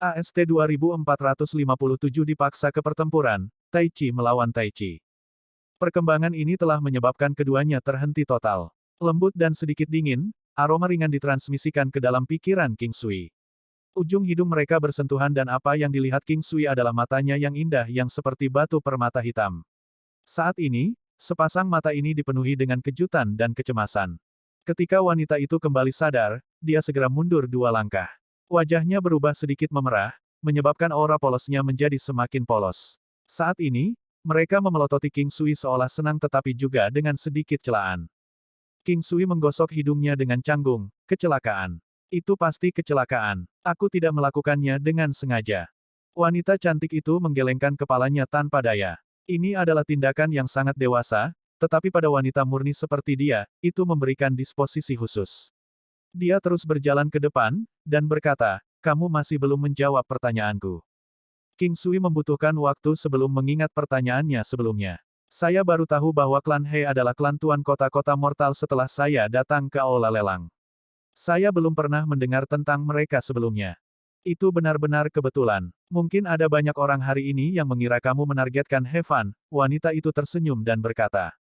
AST 2457 dipaksa ke pertempuran, Tai Chi melawan Tai Chi. Perkembangan ini telah menyebabkan keduanya terhenti total. Lembut dan sedikit dingin, aroma ringan ditransmisikan ke dalam pikiran King Sui. Ujung hidung mereka bersentuhan dan apa yang dilihat King Sui adalah matanya yang indah yang seperti batu permata hitam. Saat ini, sepasang mata ini dipenuhi dengan kejutan dan kecemasan. Ketika wanita itu kembali sadar, dia segera mundur 2 langkah. Wajahnya berubah sedikit memerah, menyebabkan aura polosnya menjadi semakin polos. Saat ini, mereka memelototi King Sui seolah senang tetapi juga dengan sedikit celaan. King Sui menggosok hidungnya dengan canggung, kecelakaan. Itu pasti kecelakaan. Aku tidak melakukannya dengan sengaja. Wanita cantik itu menggelengkan kepalanya tanpa daya. Ini adalah tindakan yang sangat dewasa, tetapi pada wanita murni seperti dia, itu memberikan disposisi khusus. Dia terus berjalan ke depan, dan berkata, kamu masih belum menjawab pertanyaanku. King Sui membutuhkan waktu sebelum mengingat pertanyaannya sebelumnya. Saya baru tahu bahwa klan He adalah klan tuan kota-kota mortal setelah saya datang ke aula lelang. Saya belum pernah mendengar tentang mereka sebelumnya. Itu benar-benar kebetulan. Mungkin ada banyak orang hari ini yang mengira kamu menargetkan He Fan. Wanita itu tersenyum dan berkata.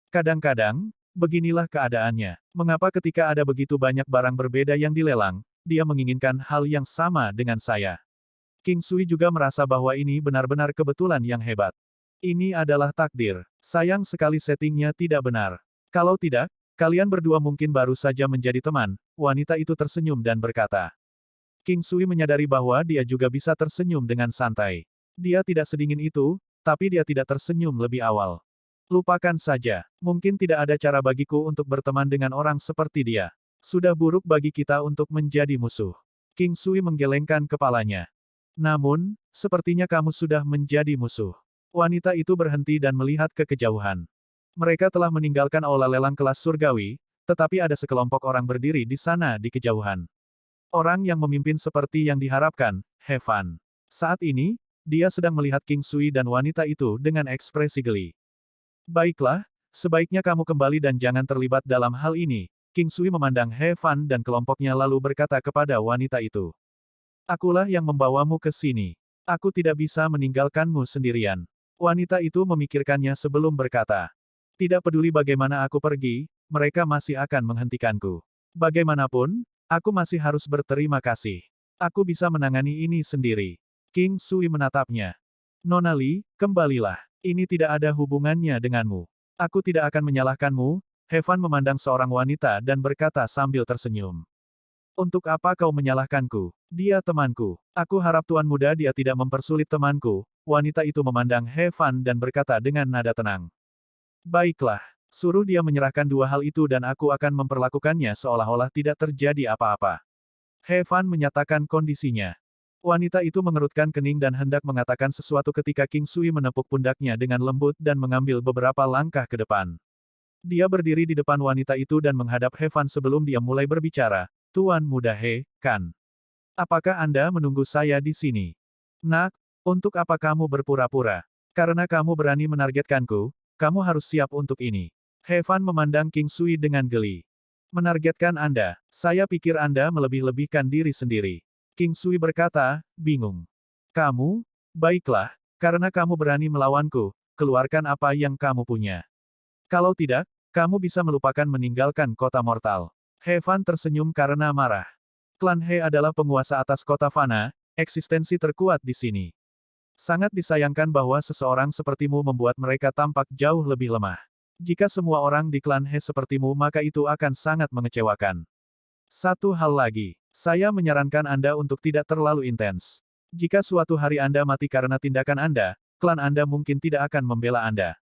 Kadang-kadang, beginilah keadaannya. Mengapa ketika ada begitu banyak barang berbeda yang dilelang, dia menginginkan hal yang sama dengan saya. King Sui juga merasa bahwa ini benar-benar kebetulan yang hebat. Ini adalah takdir. Sayang sekali settingnya tidak benar. Kalau tidak, kalian berdua mungkin baru saja menjadi teman. Wanita itu tersenyum dan berkata. King Sui menyadari bahwa dia juga bisa tersenyum dengan santai. Dia tidak sedingin itu, tapi dia tidak tersenyum lebih awal. Lupakan saja. Mungkin tidak ada cara bagiku untuk berteman dengan orang seperti dia. Sudah buruk bagi kita untuk menjadi musuh. King Sui menggelengkan kepalanya. Namun, sepertinya kamu sudah menjadi musuh. Wanita itu berhenti dan melihat ke kejauhan. Mereka telah meninggalkan aula lelang kelas surgawi, tetapi ada sekelompok orang berdiri di sana di kejauhan. Orang yang memimpin seperti yang diharapkan, He Fan. Saat ini, dia sedang melihat King Sui dan wanita itu dengan ekspresi geli. Baiklah, sebaiknya kamu kembali dan jangan terlibat dalam hal ini. King Sui memandang He Fan dan kelompoknya lalu berkata kepada wanita itu. Akulah yang membawamu ke sini. Aku tidak bisa meninggalkanmu sendirian. Wanita itu memikirkannya sebelum berkata. Tidak peduli bagaimana aku pergi, mereka masih akan menghentikanku. Bagaimanapun, aku masih harus berterima kasih. Aku bisa menangani ini sendiri. King Sui menatapnya. Nona Li, kembalilah. Ini tidak ada hubungannya denganmu. Aku tidak akan menyalahkanmu. He Fan memandang seorang wanita dan berkata sambil tersenyum. Untuk apa kau menyalahkanku? Dia temanku. Aku harap tuan muda dia tidak mempersulit temanku. Wanita itu memandang He Fan dan berkata dengan nada tenang. Baiklah. Suruh dia menyerahkan 2 hal itu dan aku akan memperlakukannya seolah-olah tidak terjadi apa-apa. He Fan menyatakan kondisinya. Wanita itu mengerutkan kening dan hendak mengatakan sesuatu ketika King Sui menepuk pundaknya dengan lembut dan mengambil beberapa langkah ke depan. Dia berdiri di depan wanita itu dan menghadap He Fan sebelum dia mulai berbicara. Tuan muda He, kan? Apakah Anda menunggu saya di sini? Nak, untuk apa kamu berpura-pura? Karena kamu berani menargetkanku, kamu harus siap untuk ini. He Fan memandang King Sui dengan geli. Menargetkan Anda, saya pikir Anda melebih-lebihkan diri sendiri. King Sui berkata, bingung. Kamu? Baiklah, karena kamu berani melawanku, keluarkan apa yang kamu punya. Kalau tidak, kamu bisa melupakan meninggalkan kota mortal. He Fan tersenyum karena marah. Klan He adalah penguasa atas kota Fana, eksistensi terkuat di sini. Sangat disayangkan bahwa seseorang sepertimu membuat mereka tampak jauh lebih lemah. Jika semua orang di klan He sepertimu maka itu akan sangat mengecewakan. Satu hal lagi, saya menyarankan Anda untuk tidak terlalu intens. Jika suatu hari Anda mati karena tindakan Anda, klan Anda mungkin tidak akan membela Anda.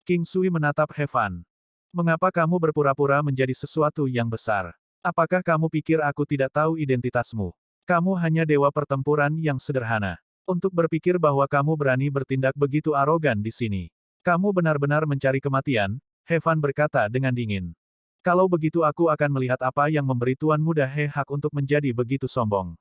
King Sui menatap He Fan. Mengapa kamu berpura-pura menjadi sesuatu yang besar? Apakah kamu pikir aku tidak tahu identitasmu? Kamu hanya dewa pertempuran yang sederhana. Untuk berpikir bahwa kamu berani bertindak begitu arogan di sini. Kamu benar-benar mencari kematian, He Fan berkata dengan dingin. Kalau begitu aku akan melihat apa yang memberi tuan muda He hak untuk menjadi begitu sombong.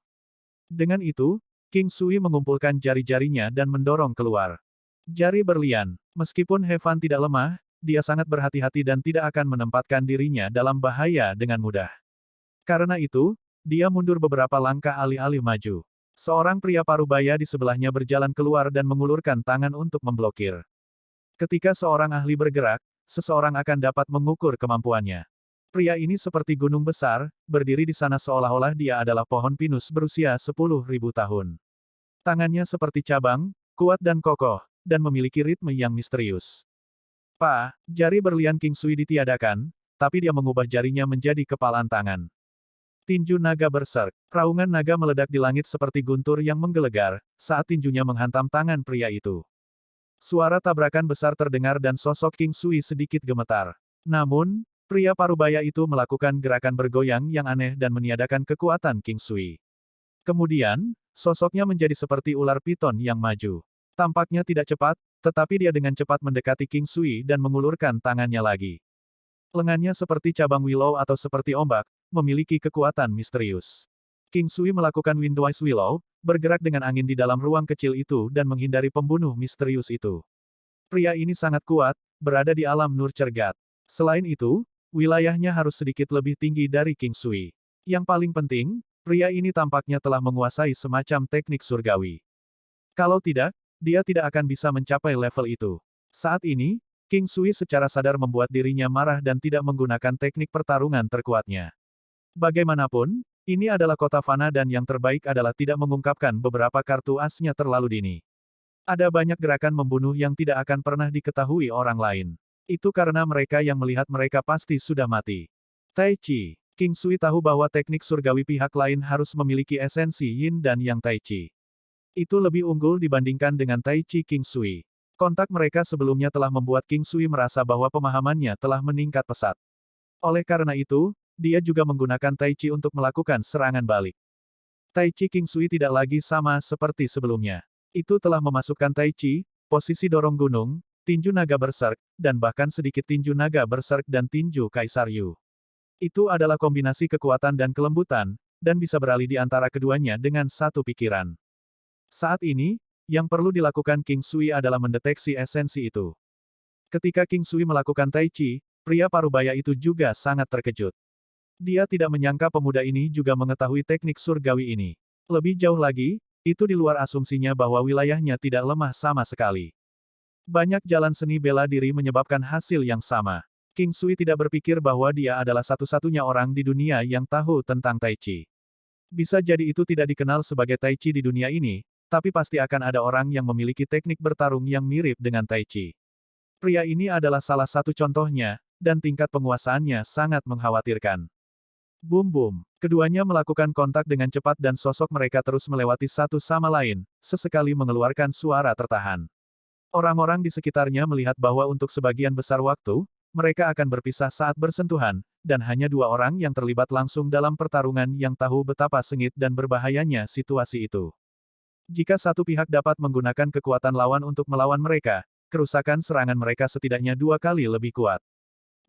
Dengan itu, King Sui mengumpulkan jari-jarinya dan mendorong keluar. Jari berlian. Meskipun He Fan tidak lemah, dia sangat berhati-hati dan tidak akan menempatkan dirinya dalam bahaya dengan mudah. Karena itu, dia mundur beberapa langkah alih-alih maju. Seorang pria parubaya di sebelahnya berjalan keluar dan mengulurkan tangan untuk memblokir. Ketika seorang ahli bergerak, seseorang akan dapat mengukur kemampuannya. Pria ini seperti gunung besar, berdiri di sana seolah-olah dia adalah pohon pinus berusia 10.000 tahun. Tangannya seperti cabang, kuat dan kokoh, dan memiliki ritme yang misterius. Jari berlian King Sui ditiadakan, tapi dia mengubah jarinya menjadi kepalan tangan. Tinju naga berserk. Raungan naga meledak di langit seperti guntur yang menggelegar, saat tinjunya menghantam tangan pria itu. Suara tabrakan besar terdengar dan sosok King Sui sedikit gemetar. Namun, pria parubaya itu melakukan gerakan bergoyang yang aneh dan meniadakan kekuatan King Sui. Kemudian, sosoknya menjadi seperti ular piton yang maju. Tampaknya tidak cepat, tetapi dia dengan cepat mendekati King Sui dan mengulurkan tangannya lagi. Lengannya seperti cabang willow atau seperti ombak, memiliki kekuatan misterius. King Sui melakukan Windwise Willow, bergerak dengan angin di dalam ruang kecil itu dan menghindari pembunuh misterius itu. Pria ini sangat kuat, berada di alam nur cergat. Selain itu, wilayahnya harus sedikit lebih tinggi dari King Sui. Yang paling penting, pria ini tampaknya telah menguasai semacam teknik surgawi. Kalau tidak, dia tidak akan bisa mencapai level itu. Saat ini, King Sui secara sadar membuat dirinya marah dan tidak menggunakan teknik pertarungan terkuatnya. Bagaimanapun, ini adalah kota fana dan yang terbaik adalah tidak mengungkapkan beberapa kartu asnya terlalu dini. Ada banyak gerakan membunuh yang tidak akan pernah diketahui orang lain. Itu karena mereka yang melihat mereka pasti sudah mati. Tai Chi. King Sui tahu bahwa teknik surgawi pihak lain harus memiliki esensi Yin dan Yang Tai Chi. Itu lebih unggul dibandingkan dengan Tai Chi King Sui. Kontak mereka sebelumnya telah membuat King Sui merasa bahwa pemahamannya telah meningkat pesat. Oleh karena itu, dia juga menggunakan Tai Chi untuk melakukan serangan balik. Tai Chi King Sui tidak lagi sama seperti sebelumnya. Itu telah memasukkan Tai Chi, posisi dorong gunung, tinju naga berserk, dan bahkan sedikit tinju naga berserk dan tinju Kaisar Yu. Itu adalah kombinasi kekuatan dan kelembutan, dan bisa beralih di antara keduanya dengan satu pikiran. Saat ini, yang perlu dilakukan King Sui adalah mendeteksi esensi itu. Ketika King Sui melakukan Tai Chi, pria parubaya itu juga sangat terkejut. Dia tidak menyangka pemuda ini juga mengetahui teknik surgawi ini. Lebih jauh lagi, itu di luar asumsinya bahwa wilayahnya tidak lemah sama sekali. Banyak jalan seni bela diri menyebabkan hasil yang sama. King Sui tidak berpikir bahwa dia adalah satu-satunya orang di dunia yang tahu tentang Tai Chi. Bisa jadi itu tidak dikenal sebagai Tai Chi di dunia ini, tapi pasti akan ada orang yang memiliki teknik bertarung yang mirip dengan Tai Chi. Pria ini adalah salah satu contohnya, dan tingkat penguasaannya sangat mengkhawatirkan. Boom. Keduanya melakukan kontak dengan cepat dan sosok mereka terus melewati satu sama lain, sesekali mengeluarkan suara tertahan. Orang-orang di sekitarnya melihat bahwa untuk sebagian besar waktu, mereka akan berpisah saat bersentuhan, dan hanya dua orang yang terlibat langsung dalam pertarungan yang tahu betapa sengit dan berbahayanya situasi itu. Jika satu pihak dapat menggunakan kekuatan lawan untuk melawan mereka, kerusakan serangan mereka setidaknya 2 kali lebih kuat.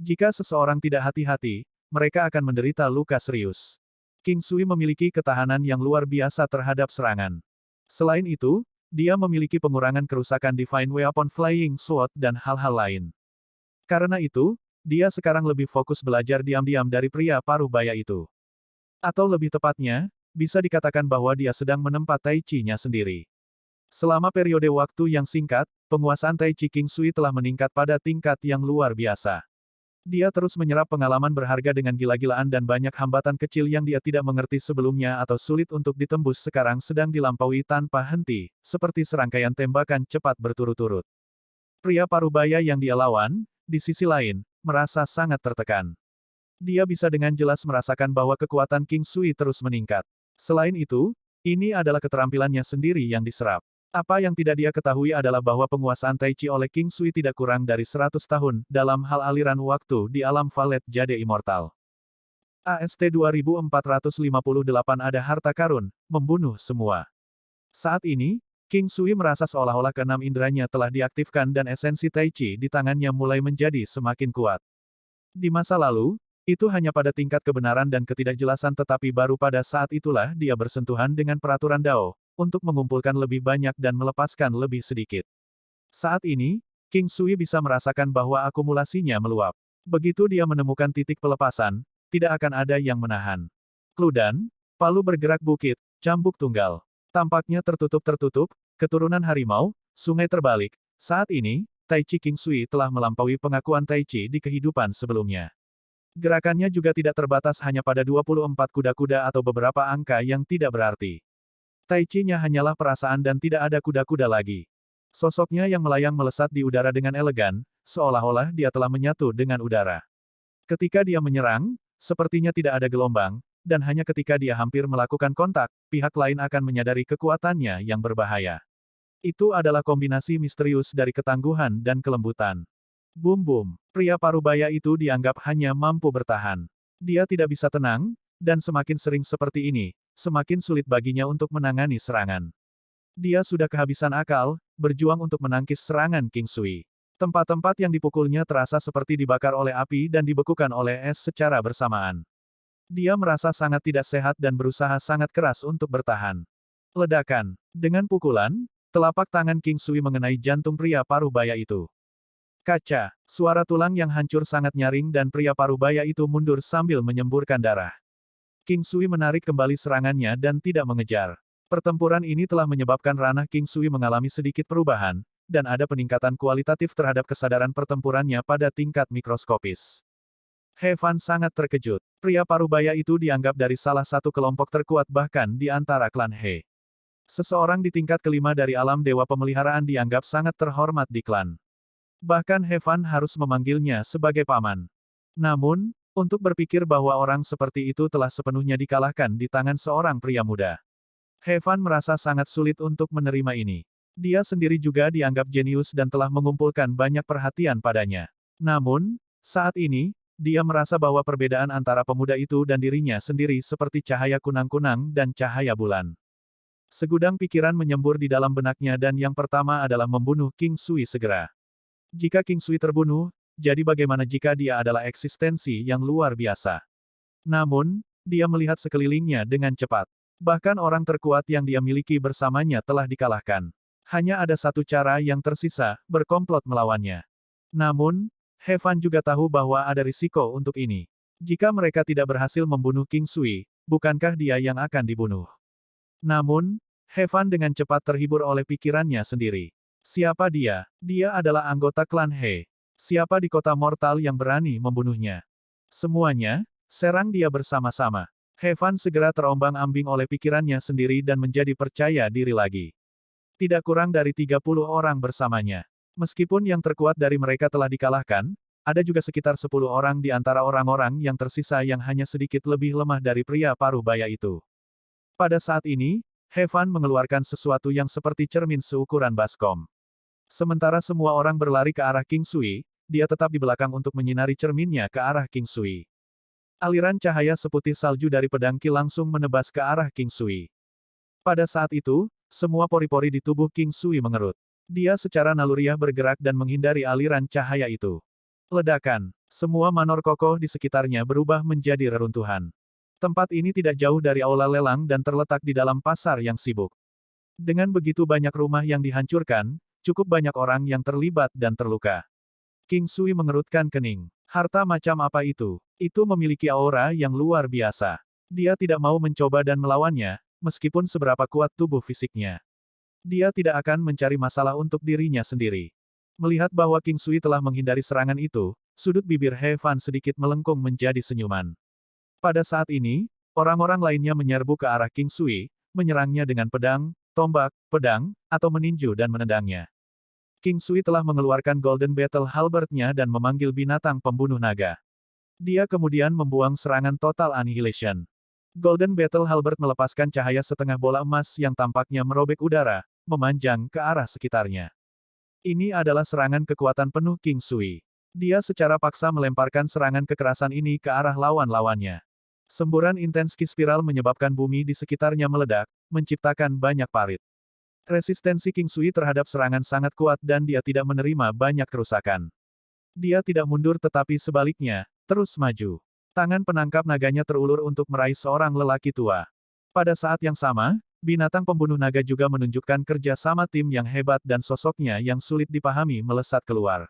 Jika seseorang tidak hati-hati, mereka akan menderita luka serius. King Sui memiliki ketahanan yang luar biasa terhadap serangan. Selain itu, dia memiliki pengurangan kerusakan Divine Weapon Flying Sword dan hal-hal lain. Karena itu, dia sekarang lebih fokus belajar diam-diam dari pria parubaya itu. Atau lebih tepatnya, bisa dikatakan bahwa dia sedang menempa Tai Chi-nya sendiri. Selama periode waktu yang singkat, penguasaan Tai Chi King Sui telah meningkat pada tingkat yang luar biasa. Dia terus menyerap pengalaman berharga dengan gila-gilaan dan banyak hambatan kecil yang dia tidak mengerti sebelumnya atau sulit untuk ditembus sekarang sedang dilampaui tanpa henti, seperti serangkaian tembakan cepat berturut-turut. Pria parubaya yang dia lawan, di sisi lain, merasa sangat tertekan. Dia bisa dengan jelas merasakan bahwa kekuatan King Sui terus meningkat. Selain itu, ini adalah keterampilannya sendiri yang diserap. Apa yang tidak dia ketahui adalah bahwa penguasaan Tai Chi oleh King Sui tidak kurang dari 100 tahun dalam hal aliran waktu di alam Valet Jade Immortal. AST 2458 ada harta karun, membunuh semua. Saat ini, King Sui merasa seolah-olah keenam inderanya telah diaktifkan dan esensi Tai Chi di tangannya mulai menjadi semakin kuat. Di masa lalu, itu hanya pada tingkat kebenaran dan ketidakjelasan tetapi baru pada saat itulah dia bersentuhan dengan peraturan Dao, untuk mengumpulkan lebih banyak dan melepaskan lebih sedikit. Saat ini, King Sui bisa merasakan bahwa akumulasinya meluap. Begitu dia menemukan titik pelepasan, tidak akan ada yang menahan. Kludan, palu bergerak bukit, cambuk tunggal. Tampaknya tertutup-tertutup, keturunan harimau, sungai terbalik. Saat ini, Tai Chi King Sui telah melampaui pengakuan Tai Chi di kehidupan sebelumnya. Gerakannya juga tidak terbatas hanya pada 24 kuda-kuda atau beberapa angka yang tidak berarti. Tai Chi-nya hanyalah perasaan dan tidak ada kuda-kuda lagi. Sosoknya yang melayang melesat di udara dengan elegan, seolah-olah dia telah menyatu dengan udara. Ketika dia menyerang, sepertinya tidak ada gelombang, dan hanya ketika dia hampir melakukan kontak, pihak lain akan menyadari kekuatannya yang berbahaya. Itu adalah kombinasi misterius dari ketangguhan dan kelembutan. Bum-bum, pria parubaya itu dianggap hanya mampu bertahan. Dia tidak bisa tenang, dan semakin sering seperti ini, semakin sulit baginya untuk menangani serangan. Dia sudah kehabisan akal, berjuang untuk menangkis serangan King Sui. Tempat-tempat yang dipukulnya terasa seperti dibakar oleh api dan dibekukan oleh es secara bersamaan. Dia merasa sangat tidak sehat dan berusaha sangat keras untuk bertahan. Ledakan. Dengan pukulan, telapak tangan King Sui mengenai jantung pria parubaya itu. Kaca. Suara tulang yang hancur sangat nyaring dan pria parubaya itu mundur sambil menyemburkan darah. King Sui menarik kembali serangannya dan tidak mengejar. Pertempuran ini telah menyebabkan ranah King Sui mengalami sedikit perubahan, dan ada peningkatan kualitatif terhadap kesadaran pertempurannya pada tingkat mikroskopis. He Fan sangat terkejut. Pria parubaya itu dianggap dari salah satu kelompok terkuat bahkan di antara klan He. Seseorang di tingkat kelima dari alam dewa pemeliharaan dianggap sangat terhormat di klan. Bahkan He Fan harus memanggilnya sebagai paman. Namun, untuk berpikir bahwa orang seperti itu telah sepenuhnya dikalahkan di tangan seorang pria muda. He Fan merasa sangat sulit untuk menerima ini. Dia sendiri juga dianggap jenius dan telah mengumpulkan banyak perhatian padanya. Namun, saat ini, dia merasa bahwa perbedaan antara pemuda itu dan dirinya sendiri seperti cahaya kunang-kunang dan cahaya bulan. Segudang pikiran menyembur di dalam benaknya dan yang pertama adalah membunuh King Sui segera. Jika King Sui terbunuh, jadi bagaimana jika dia adalah eksistensi yang luar biasa? Namun, dia melihat sekelilingnya dengan cepat. Bahkan orang terkuat yang dia miliki bersamanya telah dikalahkan. Hanya ada satu cara yang tersisa, berkomplot melawannya. Namun, He Fan juga tahu bahwa ada risiko untuk ini. Jika mereka tidak berhasil membunuh King Sui, bukankah dia yang akan dibunuh? Namun, He Fan dengan cepat terhibur oleh pikirannya sendiri. Siapa dia? Dia adalah anggota klan He. Siapa di kota mortal yang berani membunuhnya? Semuanya, serang dia bersama-sama. He Fan segera terombang-ambing oleh pikirannya sendiri dan menjadi percaya diri lagi. Tidak kurang dari 30 orang bersamanya. Meskipun yang terkuat dari mereka telah dikalahkan, ada juga sekitar 10 orang di antara orang-orang yang tersisa yang hanya sedikit lebih lemah dari pria parubaya itu. Pada saat ini, He Fan mengeluarkan sesuatu yang seperti cermin seukuran baskom. Sementara semua orang berlari ke arah King Sui, dia tetap di belakang untuk menyinari cerminnya ke arah King Sui. Aliran cahaya seputih salju dari pedang Qi langsung menebas ke arah King Sui. Pada saat itu, semua pori-pori di tubuh King Sui mengerut. Dia secara naluriah bergerak dan menghindari aliran cahaya itu. Ledakan. Semua manor kokoh di sekitarnya berubah menjadi reruntuhan. Tempat ini tidak jauh dari aula lelang dan terletak di dalam pasar yang sibuk. Dengan begitu banyak rumah yang dihancurkan, cukup banyak orang yang terlibat dan terluka. King Sui mengerutkan kening. Harta macam apa itu? Itu memiliki aura yang luar biasa. Dia tidak mau mencoba dan melawannya, meskipun seberapa kuat tubuh fisiknya. Dia tidak akan mencari masalah untuk dirinya sendiri. Melihat bahwa King Sui telah menghindari serangan itu, sudut bibir He Fan sedikit melengkung menjadi senyuman. Pada saat ini, orang-orang lainnya menyerbu ke arah King Sui, menyerangnya dengan pedang, tombak, pedang, atau meninju dan menendangnya. King Sui telah mengeluarkan Golden Battle Halberd-nya dan memanggil binatang pembunuh naga. Dia kemudian membuang serangan Total Annihilation. Golden Battle Halberd melepaskan cahaya setengah bola emas yang tampaknya merobek udara, memanjang ke arah sekitarnya. Ini adalah serangan kekuatan penuh King Sui. Dia secara paksa melemparkan serangan kekerasan ini ke arah lawan-lawannya. Semburan intens Qi spiral menyebabkan bumi di sekitarnya meledak, menciptakan banyak parit. Resistensi King Sui terhadap serangan sangat kuat dan dia tidak menerima banyak kerusakan. Dia tidak mundur tetapi sebaliknya, terus maju. Tangan penangkap naganya terulur untuk meraih seorang lelaki tua. Pada saat yang sama, binatang pembunuh naga juga menunjukkan kerja sama tim yang hebat dan sosoknya yang sulit dipahami melesat keluar.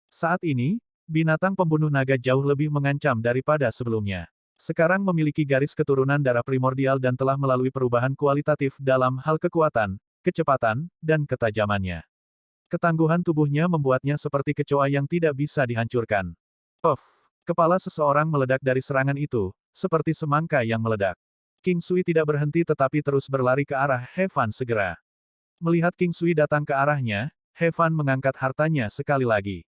Saat ini, binatang pembunuh naga jauh lebih mengancam daripada sebelumnya. Sekarang memiliki garis keturunan darah primordial dan telah melalui perubahan kualitatif dalam hal kekuatan, kecepatan, dan ketajamannya. Ketangguhan tubuhnya membuatnya seperti kecoa yang tidak bisa dihancurkan. Puff! Kepala seseorang meledak dari serangan itu, seperti semangka yang meledak. King Sui tidak berhenti tetapi terus berlari ke arah He Fan segera. Melihat King Sui datang ke arahnya, He Fan mengangkat hartanya sekali lagi.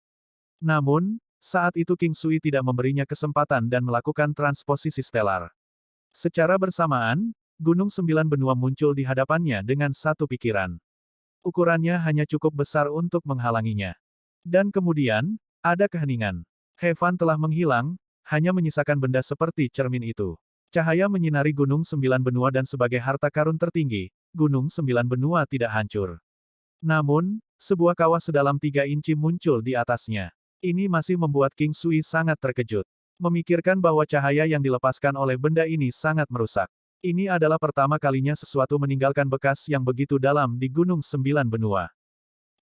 Namun, saat itu King Sui tidak memberinya kesempatan dan melakukan transposisi stelar. Secara bersamaan, Gunung Sembilan Benua muncul di hadapannya dengan satu pikiran. Ukurannya hanya cukup besar untuk menghalanginya. Dan kemudian, ada keheningan. He Fan telah menghilang, hanya menyisakan benda seperti cermin itu. Cahaya menyinari Gunung Sembilan Benua dan sebagai harta karun tertinggi, Gunung Sembilan Benua tidak hancur. Namun, sebuah kawah sedalam 3 inci muncul di atasnya. Ini masih membuat King Sui sangat terkejut. Memikirkan bahwa cahaya yang dilepaskan oleh benda ini sangat merusak. Ini adalah pertama kalinya sesuatu meninggalkan bekas yang begitu dalam di Gunung Sembilan Benua.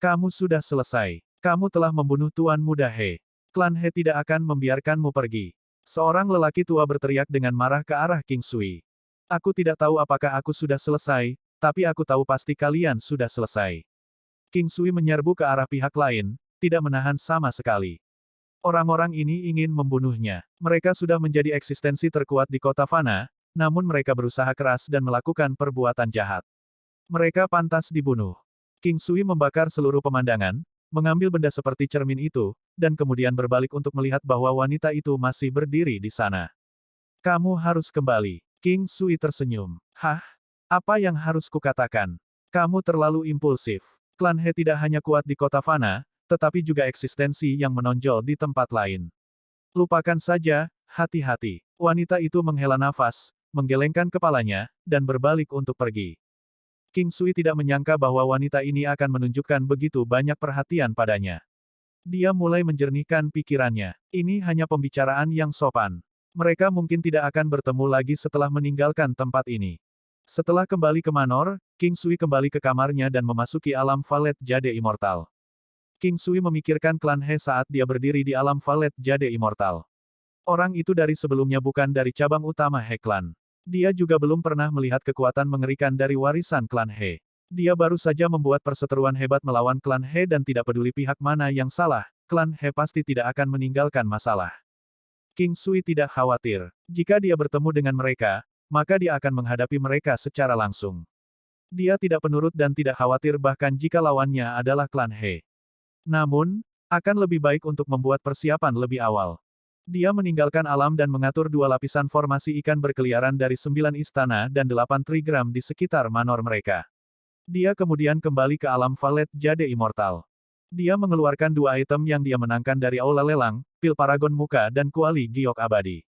Kamu sudah selesai. Kamu telah membunuh Tuan Muda He. Klan He tidak akan membiarkanmu pergi. Seorang lelaki tua berteriak dengan marah ke arah King Sui. Aku tidak tahu apakah aku sudah selesai, tapi aku tahu pasti kalian sudah selesai. King Sui menyerbu ke arah pihak lain, tidak menahan sama sekali. Orang-orang ini ingin membunuhnya. Mereka sudah menjadi eksistensi terkuat di kota Fana, namun mereka berusaha keras dan melakukan perbuatan jahat. Mereka pantas dibunuh. King Sui membakar seluruh pemandangan, mengambil benda seperti cermin itu, dan kemudian berbalik untuk melihat bahwa wanita itu masih berdiri di sana. Kamu harus kembali. King Sui tersenyum. Hah? Apa yang harus kukatakan? Kamu terlalu impulsif. Klan He tidak hanya kuat di kota Fana, tetapi juga eksistensi yang menonjol di tempat lain. Lupakan saja, hati-hati. Wanita itu menghela nafas, menggelengkan kepalanya, dan berbalik untuk pergi. King Sui tidak menyangka bahwa wanita ini akan menunjukkan begitu banyak perhatian padanya. Dia mulai menjernihkan pikirannya. Ini hanya pembicaraan yang sopan. Mereka mungkin tidak akan bertemu lagi setelah meninggalkan tempat ini. Setelah kembali ke Manor, King Sui kembali ke kamarnya dan memasuki alam Valet Jade Immortal. King Sui memikirkan klan He saat dia berdiri di alam Valet Jade Immortal. Orang itu dari sebelumnya bukan dari cabang utama He Clan. Dia juga belum pernah melihat kekuatan mengerikan dari warisan klan He. Dia baru saja membuat perseteruan hebat melawan klan He dan tidak peduli pihak mana yang salah, klan He pasti tidak akan meninggalkan masalah. King Sui tidak khawatir. Jika dia bertemu dengan mereka, maka dia akan menghadapi mereka secara langsung. Dia tidak penurut dan tidak khawatir bahkan jika lawannya adalah klan He. Namun, akan lebih baik untuk membuat persiapan lebih awal. Dia meninggalkan alam dan mengatur 2 lapisan formasi ikan berkeliaran dari 9 istana dan 8 trigram di sekitar manor mereka. Dia kemudian kembali ke alam Valet Jade Immortal. Dia mengeluarkan 2 item yang dia menangkan dari Aula Lelang, Pil Paragon Muka dan Kuali Giok Abadi.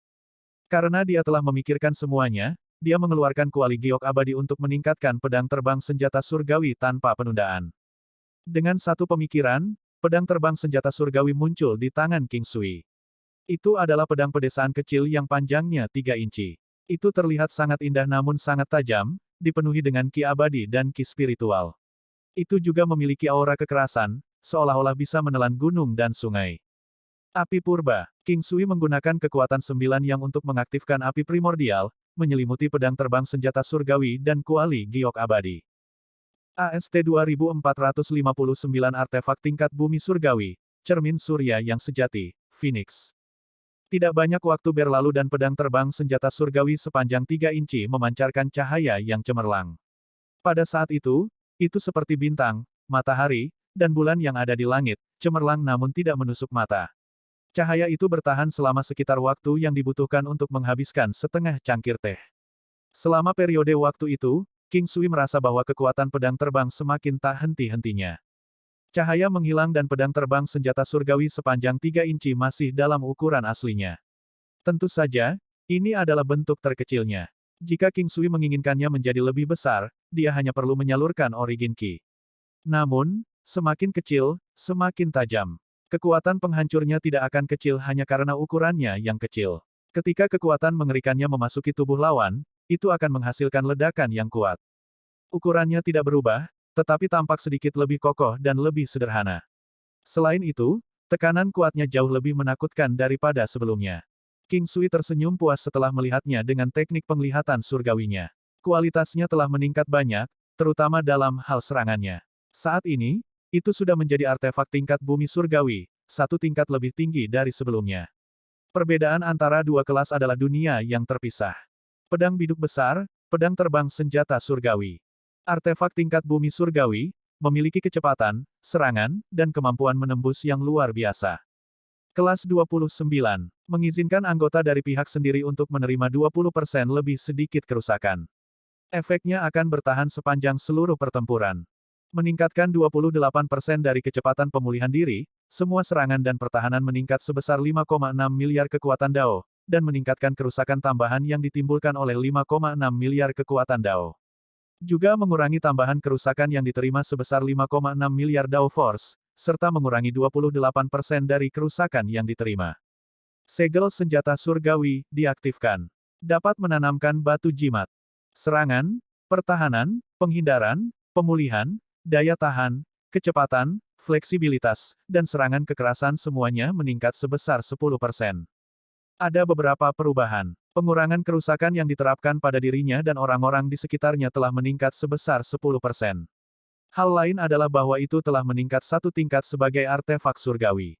Karena dia telah memikirkan semuanya, dia mengeluarkan Kuali Giok Abadi untuk meningkatkan pedang terbang senjata surgawi tanpa penundaan. Dengan satu pemikiran, pedang terbang senjata surgawi muncul di tangan King Sui. Itu adalah pedang pedesaan kecil yang panjangnya 3 inci. Itu terlihat sangat indah namun sangat tajam, dipenuhi dengan ki abadi dan ki spiritual. Itu juga memiliki aura kekerasan, seolah-olah bisa menelan gunung dan sungai. Api purba. King Sui menggunakan kekuatan 9 yang untuk mengaktifkan api primordial, menyelimuti pedang terbang senjata surgawi dan kuali giok abadi. AST 2459 artefak tingkat bumi surgawi, cermin surya yang sejati, Phoenix. Tidak banyak waktu berlalu dan pedang terbang senjata surgawi sepanjang 3 inci memancarkan cahaya yang cemerlang. Pada saat itu seperti bintang, matahari, dan bulan yang ada di langit, cemerlang namun tidak menusuk mata. Cahaya itu bertahan selama sekitar waktu yang dibutuhkan untuk menghabiskan setengah cangkir teh. Selama periode waktu itu, King Sui merasa bahwa kekuatan pedang terbang semakin tak henti-hentinya. Cahaya menghilang dan pedang terbang senjata surgawi sepanjang 3 inci masih dalam ukuran aslinya. Tentu saja, ini adalah bentuk terkecilnya. Jika King Sui menginginkannya menjadi lebih besar, dia hanya perlu menyalurkan Origin Ki. Namun, semakin kecil, semakin tajam. Kekuatan penghancurnya tidak akan kecil hanya karena ukurannya yang kecil. Ketika kekuatan mengerikannya memasuki tubuh lawan, itu akan menghasilkan ledakan yang kuat. Ukurannya tidak berubah, tetapi tampak sedikit lebih kokoh dan lebih sederhana. Selain itu, tekanan kuatnya jauh lebih menakutkan daripada sebelumnya. King Sui tersenyum puas setelah melihatnya dengan teknik penglihatan surgawinya. Kualitasnya telah meningkat banyak, terutama dalam hal serangannya. Saat ini, itu sudah menjadi artefak tingkat bumi surgawi, satu tingkat lebih tinggi dari sebelumnya. Perbedaan antara dua kelas adalah dunia yang terpisah. Pedang biduk besar, pedang terbang senjata surgawi. Artefak tingkat bumi surgawi, memiliki kecepatan, serangan, dan kemampuan menembus yang luar biasa. Kelas 29, mengizinkan anggota dari pihak sendiri untuk menerima 20% lebih sedikit kerusakan. Efeknya akan bertahan sepanjang seluruh pertempuran. Meningkatkan 28% dari kecepatan pemulihan diri, semua serangan dan pertahanan meningkat sebesar 5,6 miliar kekuatan Dao, dan meningkatkan kerusakan tambahan yang ditimbulkan oleh 5,6 miliar kekuatan Dao. Juga mengurangi tambahan kerusakan yang diterima sebesar 5,6 miliar Dao Force, serta mengurangi 28% dari kerusakan yang diterima. Segel senjata surgawi diaktifkan. Dapat menanamkan batu jimat. Serangan, pertahanan, penghindaran, pemulihan, daya tahan, kecepatan, fleksibilitas, dan serangan kekerasan semuanya meningkat sebesar 10%. Ada beberapa perubahan. Pengurangan kerusakan yang diterapkan pada dirinya dan orang-orang di sekitarnya telah meningkat sebesar 10%. Hal lain adalah bahwa itu telah meningkat satu tingkat sebagai artefak surgawi.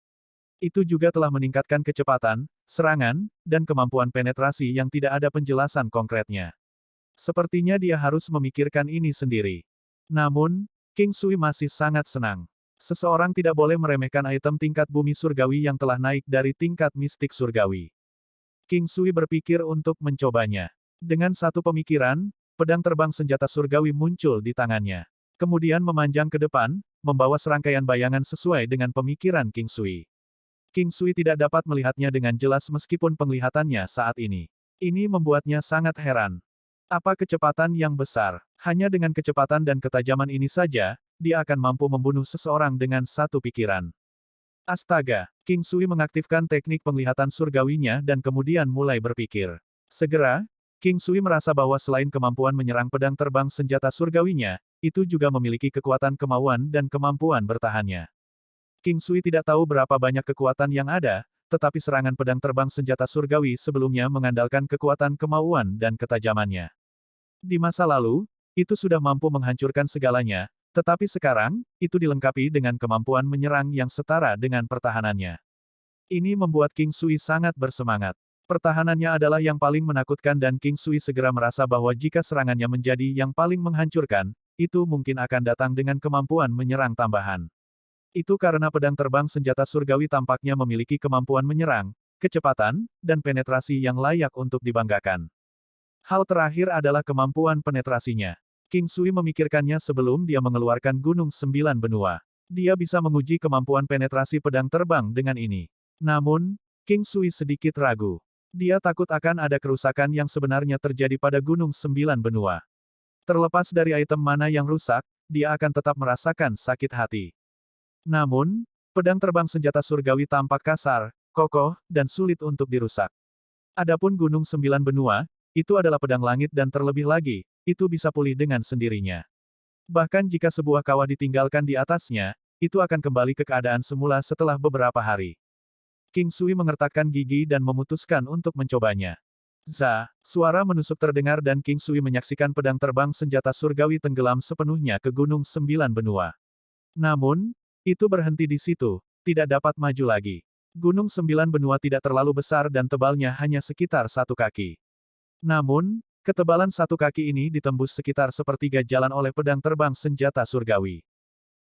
Itu juga telah meningkatkan kecepatan, serangan, dan kemampuan penetrasi yang tidak ada penjelasan konkretnya. Sepertinya dia harus memikirkan ini sendiri. Namun, King Sui masih sangat senang. Seseorang tidak boleh meremehkan item tingkat bumi surgawi yang telah naik dari tingkat mistik surgawi. King Sui berpikir untuk mencobanya. Dengan satu pemikiran, pedang terbang senjata surgawi muncul di tangannya. Kemudian memanjang ke depan, membawa serangkaian bayangan sesuai dengan pemikiran King Sui. King Sui tidak dapat melihatnya dengan jelas meskipun penglihatannya saat ini. Ini membuatnya sangat heran. Apa kecepatan yang besar? Hanya dengan kecepatan dan ketajaman ini saja, dia akan mampu membunuh seseorang dengan satu pikiran. Astaga! King Sui mengaktifkan teknik penglihatan surgawinya dan kemudian mulai berpikir. Segera, King Sui merasa bahwa selain kemampuan menyerang pedang terbang senjata surgawinya, itu juga memiliki kekuatan kemauan dan kemampuan bertahannya. King Sui tidak tahu berapa banyak kekuatan yang ada, tetapi serangan pedang terbang senjata surgawi sebelumnya mengandalkan kekuatan kemauan dan ketajamannya. Di masa lalu, itu sudah mampu menghancurkan segalanya, tetapi sekarang, itu dilengkapi dengan kemampuan menyerang yang setara dengan pertahanannya. Ini membuat King Sui sangat bersemangat. Pertahanannya adalah yang paling menakutkan dan King Sui segera merasa bahwa jika serangannya menjadi yang paling menghancurkan, itu mungkin akan datang dengan kemampuan menyerang tambahan. Itu karena pedang terbang senjata surgawi tampaknya memiliki kemampuan menyerang, kecepatan, dan penetrasi yang layak untuk dibanggakan. Hal terakhir adalah kemampuan penetrasinya. King Sui memikirkannya sebelum dia mengeluarkan Gunung Sembilan Benua. Dia bisa menguji kemampuan penetrasi pedang terbang dengan ini. Namun, King Sui sedikit ragu. Dia takut akan ada kerusakan yang sebenarnya terjadi pada Gunung Sembilan Benua. Terlepas dari item mana yang rusak, dia akan tetap merasakan sakit hati. Namun, pedang terbang senjata surgawi tampak kasar, kokoh, dan sulit untuk dirusak. Adapun Gunung Sembilan Benua, itu adalah pedang langit dan terlebih lagi, itu bisa pulih dengan sendirinya. Bahkan jika sebuah kawah ditinggalkan di atasnya, itu akan kembali ke keadaan semula setelah beberapa hari. King Sui mengertakkan gigi dan memutuskan untuk mencobanya. Suara menusuk terdengar dan King Sui menyaksikan pedang terbang senjata surgawi tenggelam sepenuhnya ke Gunung Sembilan Benua. Namun, itu berhenti di situ, tidak dapat maju lagi. Gunung Sembilan Benua tidak terlalu besar dan tebalnya hanya sekitar 1 kaki. Namun, ketebalan 1 kaki ini ditembus sekitar sepertiga jalan oleh pedang terbang senjata surgawi.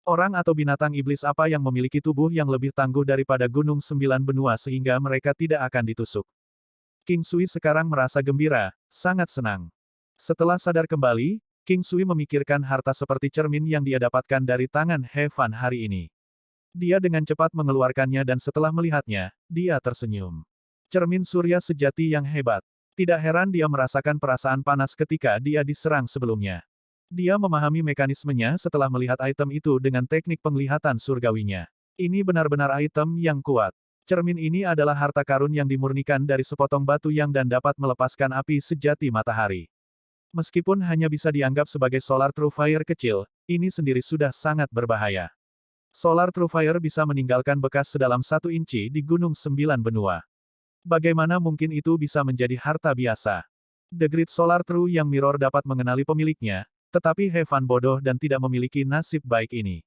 Orang atau binatang iblis apa yang memiliki tubuh yang lebih tangguh daripada Gunung Sembilan Benua sehingga mereka tidak akan ditusuk. King Sui sekarang merasa gembira, sangat senang. Setelah sadar kembali, King Sui memikirkan harta seperti cermin yang dia dapatkan dari tangan He Fan hari ini. Dia dengan cepat mengeluarkannya dan setelah melihatnya, dia tersenyum. Cermin surya sejati yang hebat. Tidak heran dia merasakan perasaan panas ketika dia diserang sebelumnya. Dia memahami mekanismenya setelah melihat item itu dengan teknik penglihatan surgawinya. Ini benar-benar item yang kuat. Cermin ini adalah harta karun yang dimurnikan dari sepotong batu yang dan dapat melepaskan api sejati matahari. Meskipun hanya bisa dianggap sebagai Solar True Fire kecil, ini sendiri sudah sangat berbahaya. Solar True Fire bisa meninggalkan bekas sedalam 1 inci di Gunung Sembilan Benua. Bagaimana mungkin itu bisa menjadi harta biasa? The Great Solar True yang Mirror dapat mengenali pemiliknya, tetapi He Fan bodoh dan tidak memiliki nasib baik ini.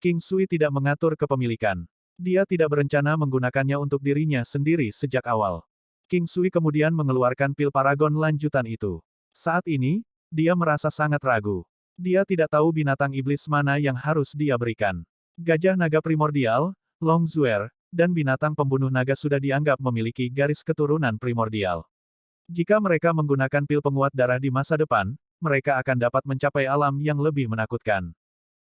King Sui tidak mengatur kepemilikan. Dia tidak berencana menggunakannya untuk dirinya sendiri sejak awal. King Sui kemudian mengeluarkan pil Paragon lanjutan itu. Saat ini, dia merasa sangat ragu. Dia tidak tahu binatang iblis mana yang harus dia berikan. Gajah naga primordial, Longzuer, dan binatang pembunuh naga sudah dianggap memiliki garis keturunan primordial. Jika mereka menggunakan pil penguat darah di masa depan, mereka akan dapat mencapai alam yang lebih menakutkan.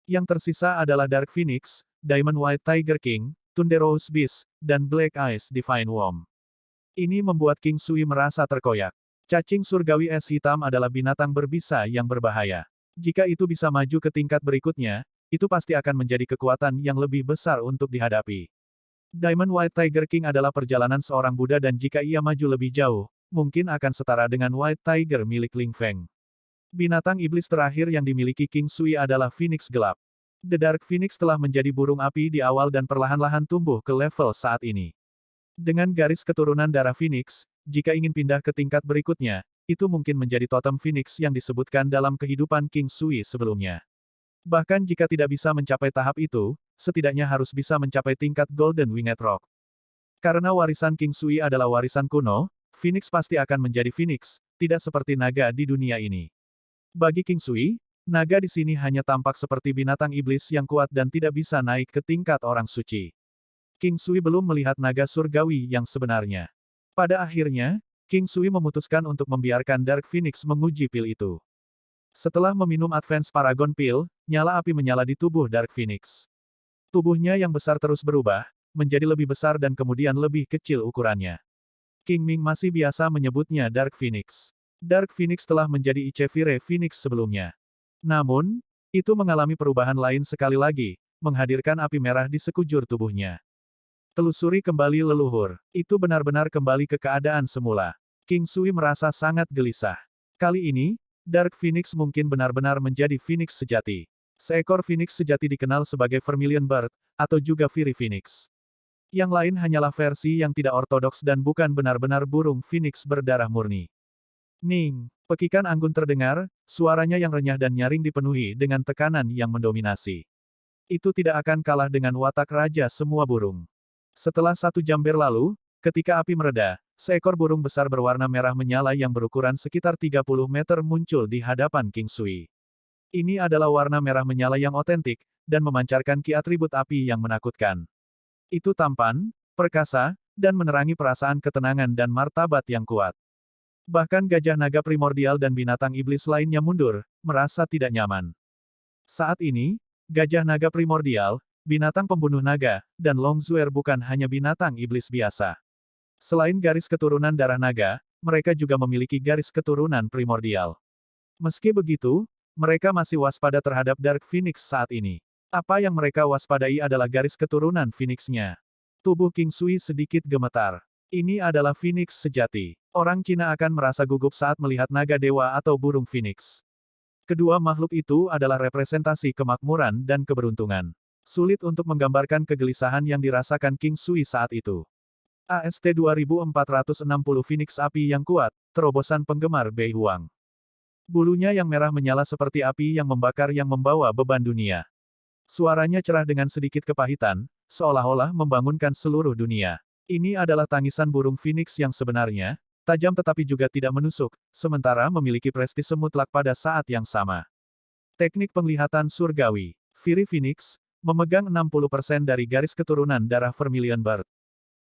Yang tersisa adalah Dark Phoenix, Diamond White Tiger King, Thunderous Beast, dan Black Eyes Divine Worm. Ini membuat King Sui merasa terkoyak. Cacing surgawi es hitam adalah binatang berbisa yang berbahaya. Jika itu bisa maju ke tingkat berikutnya, itu pasti akan menjadi kekuatan yang lebih besar untuk dihadapi. Diamond White Tiger King adalah perjalanan seorang Buddha dan jika ia maju lebih jauh, mungkin akan setara dengan White Tiger milik Ling Feng. Binatang iblis terakhir yang dimiliki King Sui adalah Phoenix Gelap. The Dark Phoenix telah menjadi burung api di awal dan perlahan-lahan tumbuh ke level saat ini. Dengan garis keturunan darah Phoenix, jika ingin pindah ke tingkat berikutnya, itu mungkin menjadi totem Phoenix yang disebutkan dalam kehidupan King Sui sebelumnya. Bahkan jika tidak bisa mencapai tahap itu, setidaknya harus bisa mencapai tingkat Golden Winged Rock. Karena warisan King Sui adalah warisan kuno, Phoenix pasti akan menjadi Phoenix, tidak seperti naga di dunia ini. Bagi King Sui, naga di sini hanya tampak seperti binatang iblis yang kuat dan tidak bisa naik ke tingkat orang suci. King Sui belum melihat naga surgawi yang sebenarnya. Pada akhirnya, King Sui memutuskan untuk membiarkan Dark Phoenix menguji pil itu. Setelah meminum Advance Paragon Pill, nyala api menyala di tubuh Dark Phoenix. Tubuhnya yang besar terus berubah, menjadi lebih besar dan kemudian lebih kecil ukurannya. King Ming masih biasa menyebutnya Dark Phoenix. Dark Phoenix telah menjadi Ichevire Phoenix sebelumnya. Namun, itu mengalami perubahan lain sekali lagi, menghadirkan api merah di sekujur tubuhnya. Telusuri kembali leluhur, itu benar-benar kembali ke keadaan semula. King Sui merasa sangat gelisah. Kali ini, Dark Phoenix mungkin benar-benar menjadi Phoenix sejati. Seekor Phoenix sejati dikenal sebagai Vermilion Bird, atau juga Fiery Phoenix. Yang lain hanyalah versi yang tidak ortodoks dan bukan benar-benar burung Phoenix berdarah murni. Ning, pekikan anggun terdengar, suaranya yang renyah dan nyaring dipenuhi dengan tekanan yang mendominasi. Itu tidak akan kalah dengan watak raja semua burung. Setelah 1 jam berlalu, ketika api mereda, seekor burung besar berwarna merah menyala yang berukuran sekitar 30 meter muncul di hadapan King Sui. Ini adalah warna merah menyala yang otentik, dan memancarkan ki atribut api yang menakutkan. Itu tampan, perkasa, dan menerangi perasaan ketenangan dan martabat yang kuat. Bahkan gajah naga primordial dan binatang iblis lainnya mundur, merasa tidak nyaman. Saat ini, gajah naga primordial, binatang pembunuh naga, dan Longzuer bukan hanya binatang iblis biasa. Selain garis keturunan darah naga, mereka juga memiliki garis keturunan primordial. Meski begitu, mereka masih waspada terhadap Dark Phoenix saat ini. Apa yang mereka waspadai adalah garis keturunan Phoenix-nya. Tubuh King Sui sedikit gemetar. Ini adalah Phoenix sejati. Orang Cina akan merasa gugup saat melihat naga dewa atau burung Phoenix. Kedua makhluk itu adalah representasi kemakmuran dan keberuntungan. Sulit untuk menggambarkan kegelisahan yang dirasakan King Sui saat itu. AST 2460 Phoenix api yang kuat, terobosan penggemar Bei Huang. Bulunya yang merah menyala seperti api yang membakar yang membawa beban dunia. Suaranya cerah dengan sedikit kepahitan, seolah-olah membangunkan seluruh dunia. Ini adalah tangisan burung Phoenix yang sebenarnya, tajam tetapi juga tidak menusuk, sementara memiliki prestise mutlak pada saat yang sama. Teknik penglihatan surgawi. Fiery Phoenix, memegang 60% dari garis keturunan darah Vermilion Bird.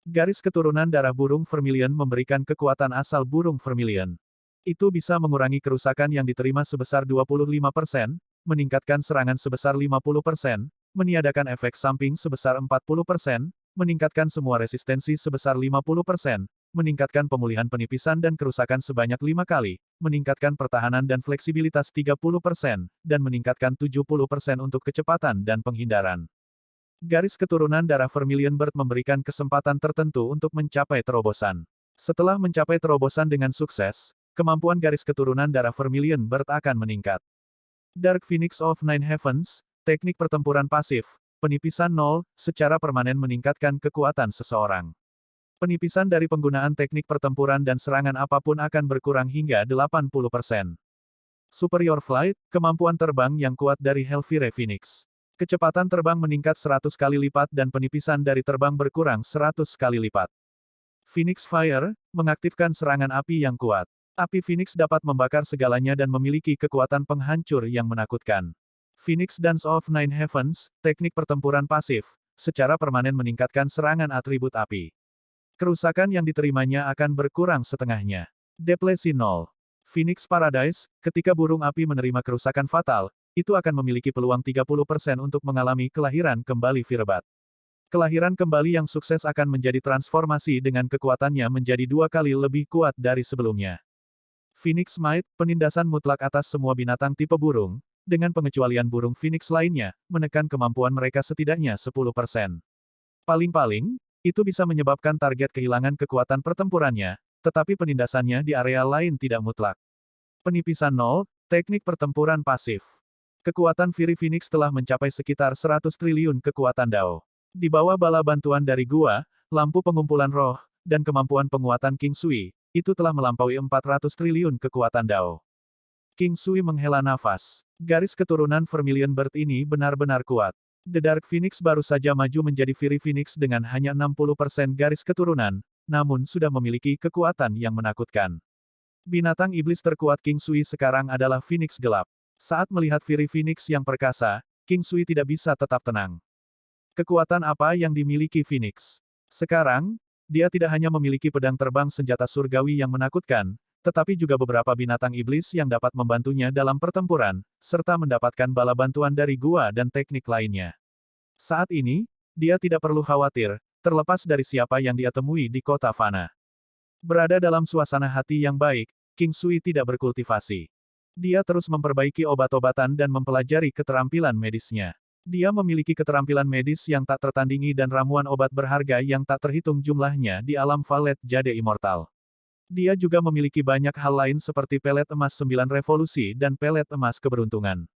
Garis keturunan darah burung Vermilion memberikan kekuatan asal burung Vermilion. Itu bisa mengurangi kerusakan yang diterima sebesar 25%, meningkatkan serangan sebesar 50%, meniadakan efek samping sebesar 40%, meningkatkan semua resistensi sebesar 50%, meningkatkan pemulihan penipisan dan kerusakan sebanyak 5 kali, meningkatkan pertahanan dan fleksibilitas 30%, dan meningkatkan 70% untuk kecepatan dan penghindaran. Garis keturunan darah Vermilion Bird memberikan kesempatan tertentu untuk mencapai terobosan. Setelah mencapai terobosan dengan sukses, kemampuan garis keturunan darah Vermilion Bird akan meningkat. Dark Phoenix of Nine Heavens, teknik pertempuran pasif, penipisan 0, secara permanen meningkatkan kekuatan seseorang. Penipisan dari penggunaan teknik pertempuran dan serangan apapun akan berkurang hingga 80%. Superior Flight, kemampuan terbang yang kuat dari Hellfire Phoenix. Kecepatan terbang meningkat 100 kali lipat dan penipisan dari terbang berkurang 100 kali lipat. Phoenix Fire, mengaktifkan serangan api yang kuat. Api Phoenix dapat membakar segalanya dan memiliki kekuatan penghancur yang menakutkan. Phoenix Dance of Nine Heavens, teknik pertempuran pasif, secara permanen meningkatkan serangan atribut api. Kerusakan yang diterimanya akan berkurang setengahnya. Deplesi 0. Phoenix Paradise, ketika burung api menerima kerusakan fatal, itu akan memiliki peluang 30% untuk mengalami kelahiran kembali Firebat. Kelahiran kembali yang sukses akan menjadi transformasi dengan kekuatannya menjadi 2 kali lebih kuat dari sebelumnya. Phoenix Might, penindasan mutlak atas semua binatang tipe burung, dengan pengecualian burung Phoenix lainnya, menekan kemampuan mereka setidaknya 10%. Paling-paling, itu bisa menyebabkan target kehilangan kekuatan pertempurannya, tetapi penindasannya di area lain tidak mutlak. Penipisan 0, teknik pertempuran pasif. Kekuatan Fury Phoenix telah mencapai sekitar 100 triliun kekuatan Dao. Di bawah bala bantuan dari gua, lampu pengumpulan roh, dan kemampuan penguatan King Sui, itu telah melampaui 400 triliun kekuatan Dao. King Sui menghela nafas. Garis keturunan Vermilion Bird ini benar-benar kuat. The Dark Phoenix baru saja maju menjadi Fury Phoenix dengan hanya 60% garis keturunan, namun sudah memiliki kekuatan yang menakutkan. Binatang iblis terkuat King Sui sekarang adalah Phoenix gelap. Saat melihat Fury Phoenix yang perkasa, King Sui tidak bisa tetap tenang. Kekuatan apa yang dimiliki Phoenix? Sekarang, dia tidak hanya memiliki pedang terbang senjata surgawi yang menakutkan, tetapi juga beberapa binatang iblis yang dapat membantunya dalam pertempuran, serta mendapatkan bala bantuan dari gua dan teknik lainnya. Saat ini, dia tidak perlu khawatir, terlepas dari siapa yang dia temui di kota Fana. Berada dalam suasana hati yang baik, King Sui tidak berkultivasi. Dia terus memperbaiki obat-obatan dan mempelajari keterampilan medisnya. Dia memiliki keterampilan medis yang tak tertandingi dan ramuan obat berharga yang tak terhitung jumlahnya di alam Valet Jade Immortal. Dia juga memiliki banyak hal lain seperti pelet emas 9 revolusi dan pelet emas keberuntungan.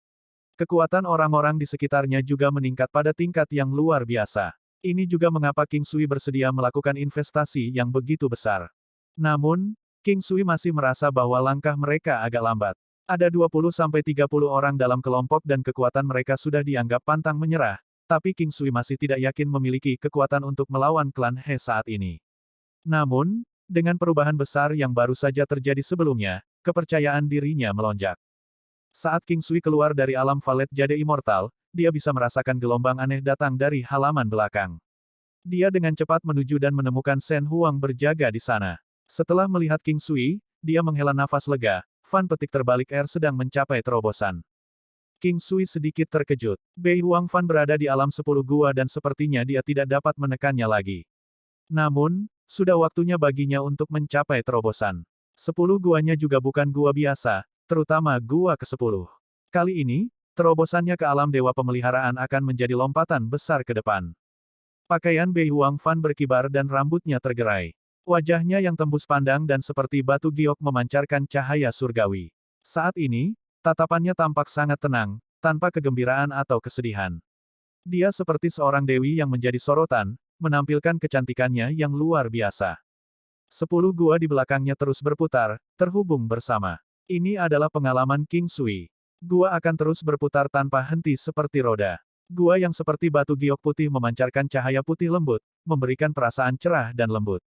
Kekuatan orang-orang di sekitarnya juga meningkat pada tingkat yang luar biasa. Ini juga mengapa King Sui bersedia melakukan investasi yang begitu besar. Namun, King Sui masih merasa bahwa langkah mereka agak lambat. Ada 20-30 orang dalam kelompok dan kekuatan mereka sudah dianggap pantang menyerah, tapi King Sui masih tidak yakin memiliki kekuatan untuk melawan klan He saat ini. Namun, dengan perubahan besar yang baru saja terjadi sebelumnya, kepercayaan dirinya melonjak. Saat King Sui keluar dari alam Valet Jade Immortal, dia bisa merasakan gelombang aneh datang dari halaman belakang. Dia dengan cepat menuju dan menemukan Shen Huang berjaga di sana. Setelah melihat King Sui, dia menghela nafas lega, Fan petik terbalik air sedang mencapai terobosan. King Sui sedikit terkejut. Bei Huang Fan berada di alam 10 gua dan sepertinya dia tidak dapat menekannya lagi. Namun, sudah waktunya baginya untuk mencapai terobosan. 10 guanya juga bukan gua biasa, terutama gua ke-10. Kali ini, terobosannya ke alam dewa pemeliharaan akan menjadi lompatan besar ke depan. Pakaian Bei Huang Fan berkibar dan rambutnya tergerai. Wajahnya yang tembus pandang dan seperti batu giok memancarkan cahaya surgawi. Saat ini, tatapannya tampak sangat tenang, tanpa kegembiraan atau kesedihan. Dia seperti seorang dewi yang menjadi sorotan, menampilkan kecantikannya yang luar biasa. 10 gua di belakangnya terus berputar, terhubung bersama. Ini adalah pengalaman King Sui. Gua akan terus berputar tanpa henti seperti roda. Gua yang seperti batu giok putih memancarkan cahaya putih lembut, memberikan perasaan cerah dan lembut.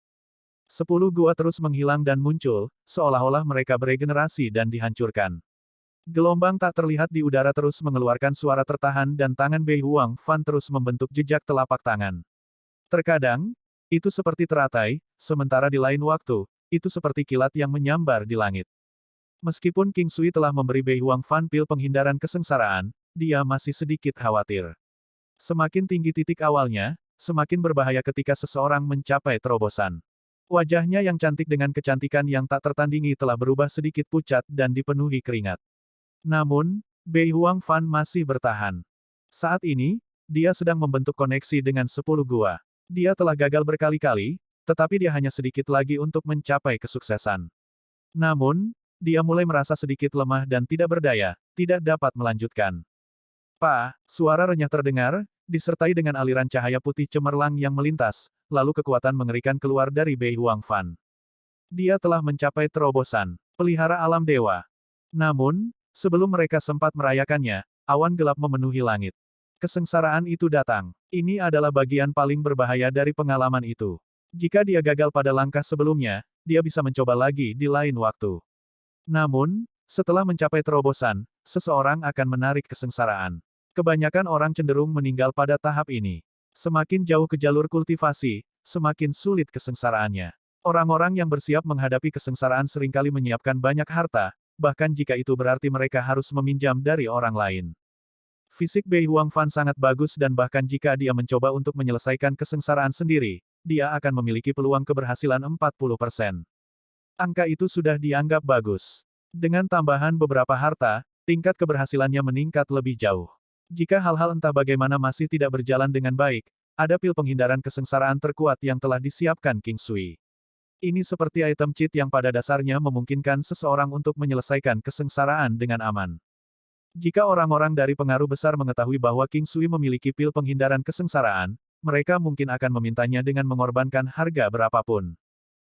10 gua terus menghilang dan muncul, seolah-olah mereka beregenerasi dan dihancurkan. Gelombang tak terlihat di udara terus mengeluarkan suara tertahan dan tangan Bei Huang Fan terus membentuk jejak telapak tangan. Terkadang, itu seperti teratai, sementara di lain waktu, itu seperti kilat yang menyambar di langit. Meskipun King Sui telah memberi Bei Huang Fan pil penghindaran kesengsaraan, dia masih sedikit khawatir. Semakin tinggi titik awalnya, semakin berbahaya ketika seseorang mencapai terobosan. Wajahnya yang cantik dengan kecantikan yang tak tertandingi telah berubah sedikit pucat dan dipenuhi keringat. Namun, Bei Huang Fan masih bertahan. Saat ini, dia sedang membentuk koneksi dengan 10 gua. Dia telah gagal berkali-kali, tetapi dia hanya sedikit lagi untuk mencapai kesuksesan. Namun, dia mulai merasa sedikit lemah dan tidak berdaya, tidak dapat melanjutkan. Suara renyah terdengar, disertai dengan aliran cahaya putih cemerlang yang melintas, lalu kekuatan mengerikan keluar dari Bei Huangfan. Dia telah mencapai terobosan pelihara alam dewa. Namun, sebelum mereka sempat merayakannya, awan gelap memenuhi langit. Kesengsaraan itu datang. Ini adalah bagian paling berbahaya dari pengalaman itu. Jika dia gagal pada langkah sebelumnya, dia bisa mencoba lagi di lain waktu. Namun, setelah mencapai terobosan, seseorang akan menarik kesengsaraan. Kebanyakan orang cenderung meninggal pada tahap ini. Semakin jauh ke jalur kultivasi, semakin sulit kesengsaraannya. Orang-orang yang bersiap menghadapi kesengsaraan seringkali menyiapkan banyak harta, bahkan jika itu berarti mereka harus meminjam dari orang lain. Fisik Bei Huangfan sangat bagus dan bahkan jika dia mencoba untuk menyelesaikan kesengsaraan sendiri, dia akan memiliki peluang keberhasilan 40%. Angka itu sudah dianggap bagus. Dengan tambahan beberapa harta, tingkat keberhasilannya meningkat lebih jauh. Jika hal-hal entah bagaimana masih tidak berjalan dengan baik, ada pil penghindaran kesengsaraan terkuat yang telah disiapkan King Sui. Ini seperti item cheat yang pada dasarnya memungkinkan seseorang untuk menyelesaikan kesengsaraan dengan aman. Jika orang-orang dari pengaruh besar mengetahui bahwa King Sui memiliki pil penghindaran kesengsaraan, mereka mungkin akan memintanya dengan mengorbankan harga berapapun.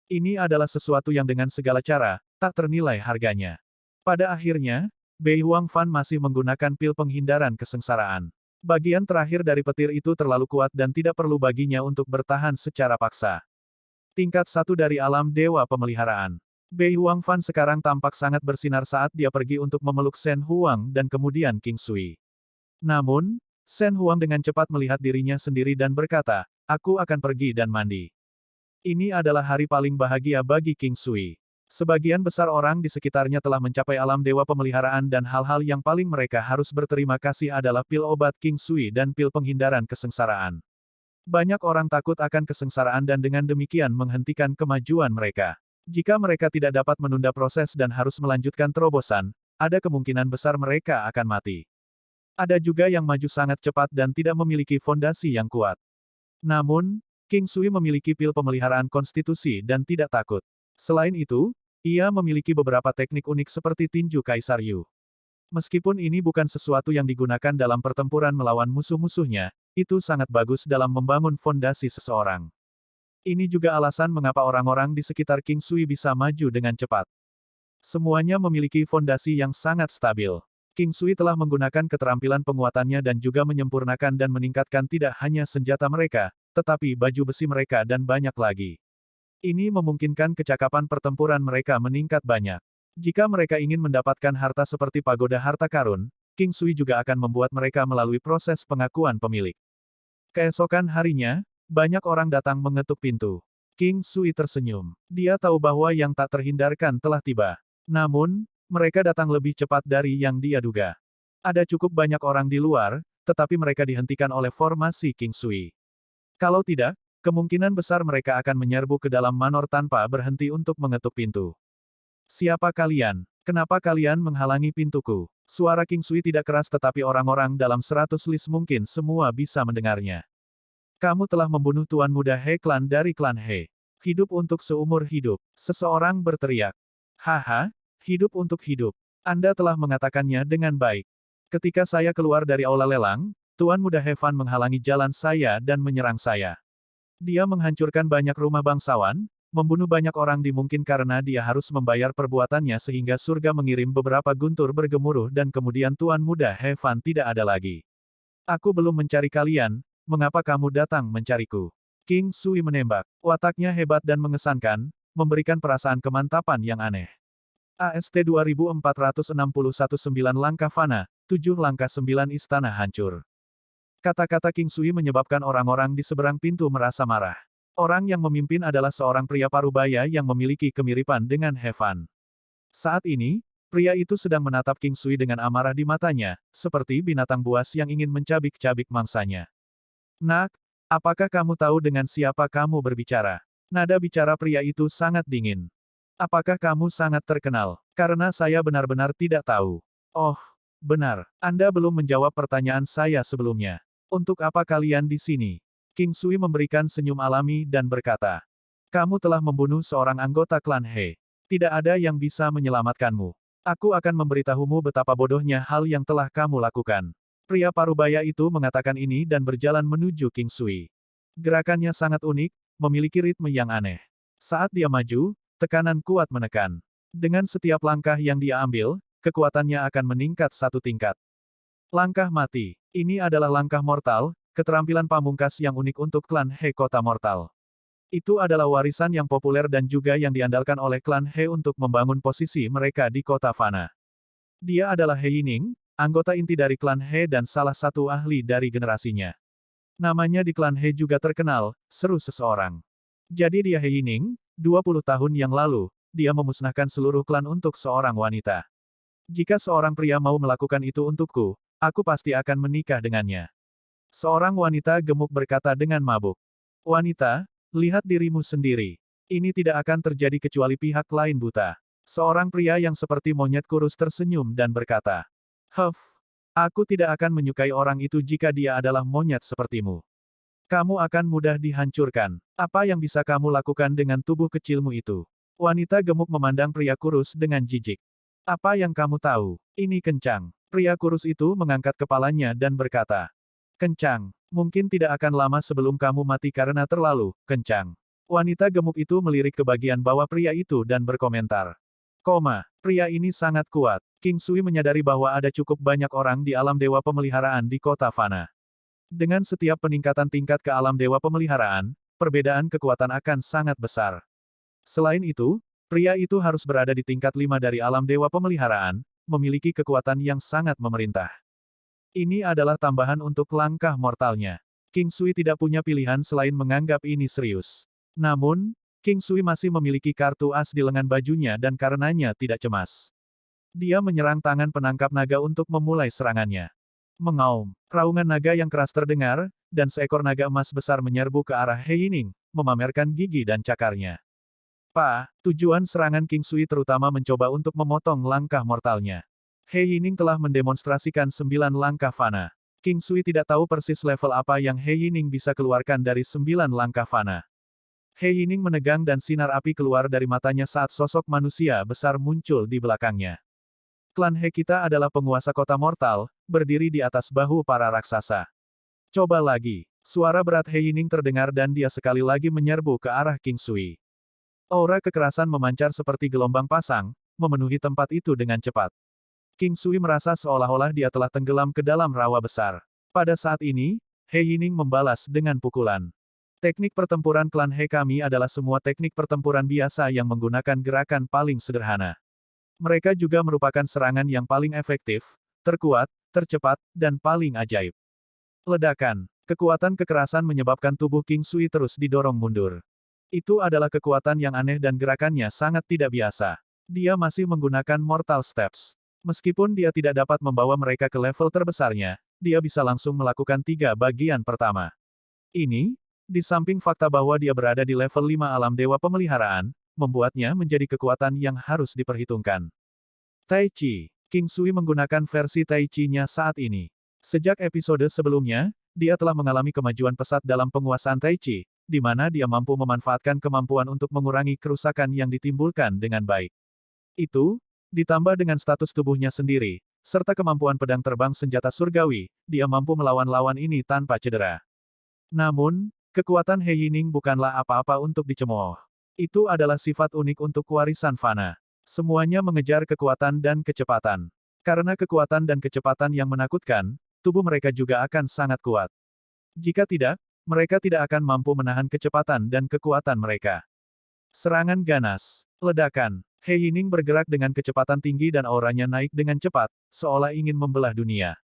Ini adalah sesuatu yang dengan segala cara, tak ternilai harganya. Pada akhirnya, Bei Huangfan masih menggunakan pil penghindaran kesengsaraan. Bagian terakhir dari petir itu terlalu kuat dan tidak perlu baginya untuk bertahan secara paksa. Tingkat 1 dari alam dewa pemeliharaan. Bei Huangfan sekarang tampak sangat bersinar saat dia pergi untuk memeluk Shen Huang dan kemudian King Sui. Namun, Shen Huang dengan cepat melihat dirinya sendiri dan berkata, "Aku akan pergi dan mandi." Ini adalah hari paling bahagia bagi King Sui. Sebagian besar orang di sekitarnya telah mencapai alam dewa pemeliharaan dan hal-hal yang paling mereka harus berterima kasih adalah pil obat King Sui dan pil penghindaran kesengsaraan. Banyak orang takut akan kesengsaraan dan dengan demikian menghentikan kemajuan mereka. Jika mereka tidak dapat menunda proses dan harus melanjutkan terobosan, ada kemungkinan besar mereka akan mati. Ada juga yang maju sangat cepat dan tidak memiliki fondasi yang kuat. Namun, King Sui memiliki pil pemeliharaan konstitusi dan tidak takut. Selain itu, ia memiliki beberapa teknik unik seperti tinju Kaisar Yu. Meskipun ini bukan sesuatu yang digunakan dalam pertempuran melawan musuh-musuhnya, itu sangat bagus dalam membangun fondasi seseorang. Ini juga alasan mengapa orang-orang di sekitar King Sui bisa maju dengan cepat. Semuanya memiliki fondasi yang sangat stabil. King Sui telah menggunakan keterampilan penguatannya dan juga menyempurnakan dan meningkatkan tidak hanya senjata mereka, tetapi baju besi mereka dan banyak lagi. Ini memungkinkan kecakapan pertempuran mereka meningkat banyak. Jika mereka ingin mendapatkan harta seperti pagoda harta karun, King Sui juga akan membuat mereka melalui proses pengakuan pemilik. Keesokan harinya, banyak orang datang mengetuk pintu. King Sui tersenyum. Dia tahu bahwa yang tak terhindarkan telah tiba. Namun, mereka datang lebih cepat dari yang dia duga. Ada cukup banyak orang di luar, tetapi mereka dihentikan oleh formasi King Sui. Kalau tidak, kemungkinan besar mereka akan menyerbu ke dalam manor tanpa berhenti untuk mengetuk pintu. "Siapa kalian? Kenapa kalian menghalangi pintuku?" Suara King Sui tidak keras tetapi orang-orang dalam 100 list mungkin semua bisa mendengarnya. "Kamu telah membunuh Tuan Muda He Klan dari klan He. Hidup untuk seumur hidup." Seseorang berteriak. "Haha, hidup untuk hidup. Anda telah mengatakannya dengan baik. Ketika saya keluar dari aula lelang, Tuan Muda He Fan menghalangi jalan saya dan menyerang saya. Dia menghancurkan banyak rumah bangsawan, membunuh banyak orang mungkin karena dia harus membayar perbuatannya sehingga surga mengirim beberapa guntur bergemuruh dan kemudian Tuan Muda He Fan tidak ada lagi. Aku belum mencari kalian, mengapa kamu datang mencariku?" King Sui menembak. Wataknya hebat dan mengesankan, memberikan perasaan kemantapan yang aneh. AST 2461 9 langkah fana, 7 langkah 9 istana hancur. Kata-kata King Sui menyebabkan orang-orang di seberang pintu merasa marah. Orang yang memimpin adalah seorang pria parubaya yang memiliki kemiripan dengan He Fan. Saat ini, pria itu sedang menatap King Sui dengan amarah di matanya, seperti binatang buas yang ingin mencabik-cabik mangsanya. "Nak, apakah kamu tahu dengan siapa kamu berbicara?" Nada bicara pria itu sangat dingin. "Apakah kamu sangat terkenal? Karena saya benar-benar tidak tahu." "Oh, benar. Anda belum menjawab pertanyaan saya sebelumnya. Untuk apa kalian di sini?" King Sui memberikan senyum alami dan berkata, "Kamu telah membunuh seorang anggota klan He. Tidak ada yang bisa menyelamatkanmu. Aku akan memberitahumu betapa bodohnya hal yang telah kamu lakukan." Pria parubaya itu mengatakan ini dan berjalan menuju King Sui. Gerakannya sangat unik, memiliki ritme yang aneh. Saat dia maju, tekanan kuat menekan. Dengan setiap langkah yang dia ambil, kekuatannya akan meningkat satu tingkat. Langkah mati. Ini adalah langkah mortal, keterampilan pamungkas yang unik untuk klan He Kota Mortal. Itu adalah warisan yang populer dan juga yang diandalkan oleh klan He untuk membangun posisi mereka di kota Fana. Dia adalah He Yining, anggota inti dari klan He dan salah satu ahli dari generasinya. Namanya di klan He juga terkenal, seru seseorang. Jadi dia He Yining, 20 tahun yang lalu, dia memusnahkan seluruh klan untuk seorang wanita. Jika seorang pria mau melakukan itu untukku, aku pasti akan menikah dengannya. Seorang wanita gemuk berkata dengan mabuk. Wanita, lihat dirimu sendiri. Ini tidak akan terjadi kecuali pihak lain buta. Seorang pria yang seperti monyet kurus tersenyum dan berkata, Huff, aku tidak akan menyukai orang itu jika dia adalah monyet sepertimu. Kamu akan mudah dihancurkan. Apa yang bisa kamu lakukan dengan tubuh kecilmu itu? Wanita gemuk memandang pria kurus dengan jijik. Apa yang kamu tahu? Ini kencang. Pria kurus itu mengangkat kepalanya dan berkata, Kencang. Mungkin tidak akan lama sebelum kamu mati karena terlalu kencang. Wanita gemuk itu melirik ke bagian bawah pria itu dan berkomentar. Pria ini sangat kuat. King Sui menyadari bahwa ada cukup banyak orang di alam dewa pemeliharaan di kota Fana. Dengan setiap peningkatan tingkat ke alam dewa pemeliharaan, perbedaan kekuatan akan sangat besar. Selain itu, pria itu harus berada di tingkat 5 dari alam dewa pemeliharaan, memiliki kekuatan yang sangat memerintah. Ini adalah tambahan untuk langkah mortalnya. King Sui tidak punya pilihan selain menganggap ini serius. Namun, King Sui masih memiliki kartu as di lengan bajunya dan karenanya tidak cemas. Dia menyerang tangan penangkap naga untuk memulai serangannya. Mengaum, raungan naga yang keras terdengar, dan seekor naga emas besar menyerbu ke arah He Yining, memamerkan gigi dan cakarnya. Tujuan serangan King Sui terutama mencoba untuk memotong langkah mortalnya. He Yining telah mendemonstrasikan 9 langkah Fana. King Sui tidak tahu persis level apa yang He Yining bisa keluarkan dari 9 langkah Fana. He Yining menegang dan sinar api keluar dari matanya saat sosok manusia besar muncul di belakangnya. Klan He kita adalah penguasa kota mortal, berdiri di atas bahu para raksasa. Coba lagi. Suara berat He Yining terdengar dan dia sekali lagi menyerbu ke arah King Sui. Aura kekerasan memancar seperti gelombang pasang, memenuhi tempat itu dengan cepat. King Sui merasa seolah-olah dia telah tenggelam ke dalam rawa besar. Pada saat ini, He Yining membalas dengan pukulan. Teknik pertempuran klan He kami adalah semua teknik pertempuran biasa yang menggunakan gerakan paling sederhana. Mereka juga merupakan serangan yang paling efektif, terkuat, tercepat, dan paling ajaib. Ledakan. Kekuatan kekerasan menyebabkan tubuh King Sui terus didorong mundur. Itu adalah kekuatan yang aneh dan gerakannya sangat tidak biasa. Dia masih menggunakan Mortal Steps. Meskipun dia tidak dapat membawa mereka ke level terbesarnya, dia bisa langsung melakukan 3 bagian pertama. Ini, di samping fakta bahwa dia berada di level 5 alam dewa pemeliharaan, membuatnya menjadi kekuatan yang harus diperhitungkan. Tai Chi. King Sui menggunakan versi Tai Chi-nya saat ini. Sejak episode sebelumnya, dia telah mengalami kemajuan pesat dalam penguasaan Tai Chi, di mana dia mampu memanfaatkan kemampuan untuk mengurangi kerusakan yang ditimbulkan dengan baik. Itu, ditambah dengan status tubuhnya sendiri, serta kemampuan pedang terbang senjata surgawi, dia mampu melawan lawan ini tanpa cedera. Namun, kekuatan He Yining bukanlah apa-apa untuk dicemooh. Itu adalah sifat unik untuk warisan Fana. Semuanya mengejar kekuatan dan kecepatan. Karena kekuatan dan kecepatan yang menakutkan, tubuh mereka juga akan sangat kuat. Jika tidak, mereka tidak akan mampu menahan kecepatan dan kekuatan mereka. Serangan ganas. Ledakan. He Yining bergerak dengan kecepatan tinggi dan auranya naik dengan cepat, seolah ingin membelah dunia.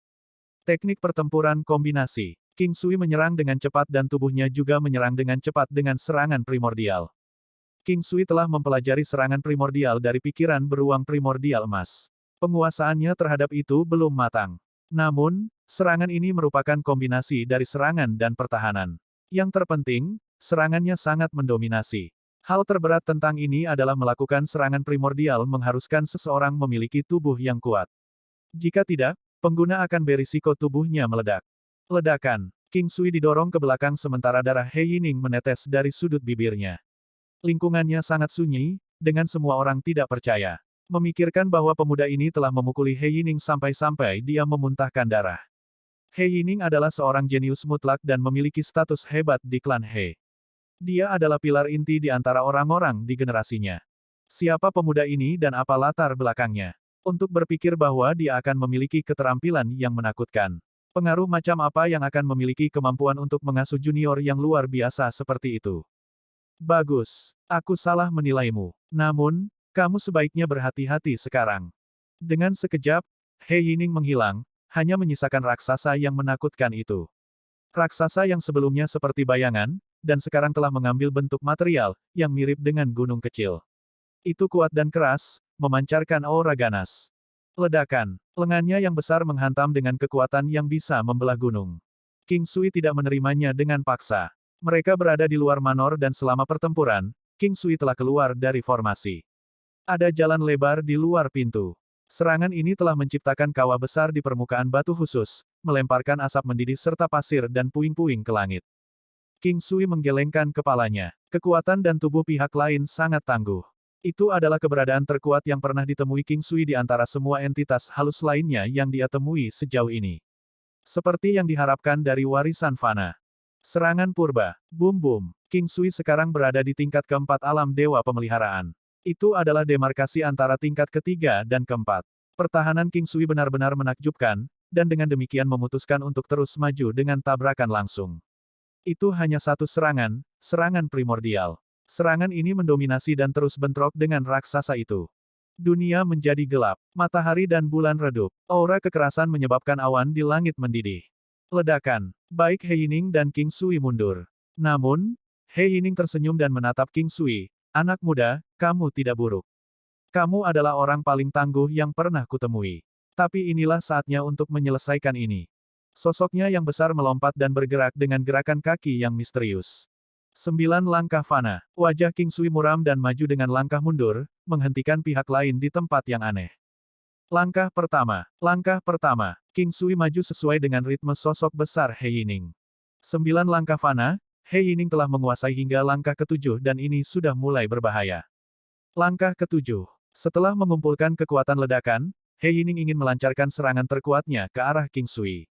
Teknik pertempuran kombinasi. King Sui menyerang dengan cepat dan tubuhnya juga menyerang dengan cepat dengan serangan primordial. King Sui telah mempelajari serangan primordial dari pikiran beruang primordial emas. Penguasaannya terhadap itu belum matang. Namun, serangan ini merupakan kombinasi dari serangan dan pertahanan. Yang terpenting, serangannya sangat mendominasi. Hal terberat tentang ini adalah melakukan serangan primordial mengharuskan seseorang memiliki tubuh yang kuat. Jika tidak, pengguna akan berisiko tubuhnya meledak. Ledakan. King Sui didorong ke belakang sementara darah He Yining menetes dari sudut bibirnya. Lingkungannya sangat sunyi, dengan semua orang tidak percaya. Memikirkan bahwa pemuda ini telah memukuli He Yining sampai-sampai dia memuntahkan darah. He Yining adalah seorang jenius mutlak dan memiliki status hebat di klan He. Dia adalah pilar inti di antara orang-orang di generasinya. Siapa pemuda ini dan apa latar belakangnya? Untuk berpikir bahwa dia akan memiliki keterampilan yang menakutkan. Pengaruh macam apa yang akan memiliki kemampuan untuk mengasuh junior yang luar biasa seperti itu? Bagus. Aku salah menilaimu. Namun, kamu sebaiknya berhati-hati sekarang. Dengan sekejap, He Yining menghilang, hanya menyisakan raksasa yang menakutkan itu. Raksasa yang sebelumnya seperti bayangan, dan sekarang telah mengambil bentuk material, yang mirip dengan gunung kecil. Itu kuat dan keras, memancarkan aura ganas. Ledakan. Lengannya yang besar menghantam dengan kekuatan yang bisa membelah gunung. King Sui tidak menerimanya dengan paksa. Mereka berada di luar manor dan selama pertempuran, King Sui telah keluar dari formasi. Ada jalan lebar di luar pintu. Serangan ini telah menciptakan kawah besar di permukaan batu khusus, melemparkan asap mendidih serta pasir dan puing-puing ke langit. King Sui menggelengkan kepalanya. Kekuatan dan tubuh pihak lain sangat tangguh. Itu adalah keberadaan terkuat yang pernah ditemui King Sui di antara semua entitas halus lainnya yang dia temui sejauh ini. Seperti yang diharapkan dari warisan fana. Serangan purba. Boom. King Sui sekarang berada di tingkat keempat alam dewa pemeliharaan. Itu adalah demarkasi antara tingkat ketiga dan keempat. Pertahanan King Sui benar-benar menakjubkan, dan dengan demikian memutuskan untuk terus maju dengan tabrakan langsung. Itu hanya satu serangan, serangan primordial. Serangan ini mendominasi dan terus bentrok dengan raksasa itu. Dunia menjadi gelap, matahari dan bulan redup. Aura kekerasan menyebabkan awan di langit mendidih. Ledakan. Baik He Yining dan King Sui mundur. Namun, He Yining tersenyum dan menatap King Sui. Anak muda, kamu tidak buruk. Kamu adalah orang paling tangguh yang pernah kutemui. Tapi inilah saatnya untuk menyelesaikan ini. Sosoknya yang besar melompat dan bergerak dengan gerakan kaki yang misterius. 9 langkah fana. Wajah King Sui muram dan maju dengan langkah mundur, menghentikan pihak lain di tempat yang aneh. Langkah pertama. King Sui maju sesuai dengan ritme sosok besar He Yining. 9 langkah fana, He Yining telah menguasai hingga langkah ketujuh dan ini sudah mulai berbahaya. Langkah ketujuh. Setelah mengumpulkan kekuatan ledakan, He Yining ingin melancarkan serangan terkuatnya ke arah King Sui.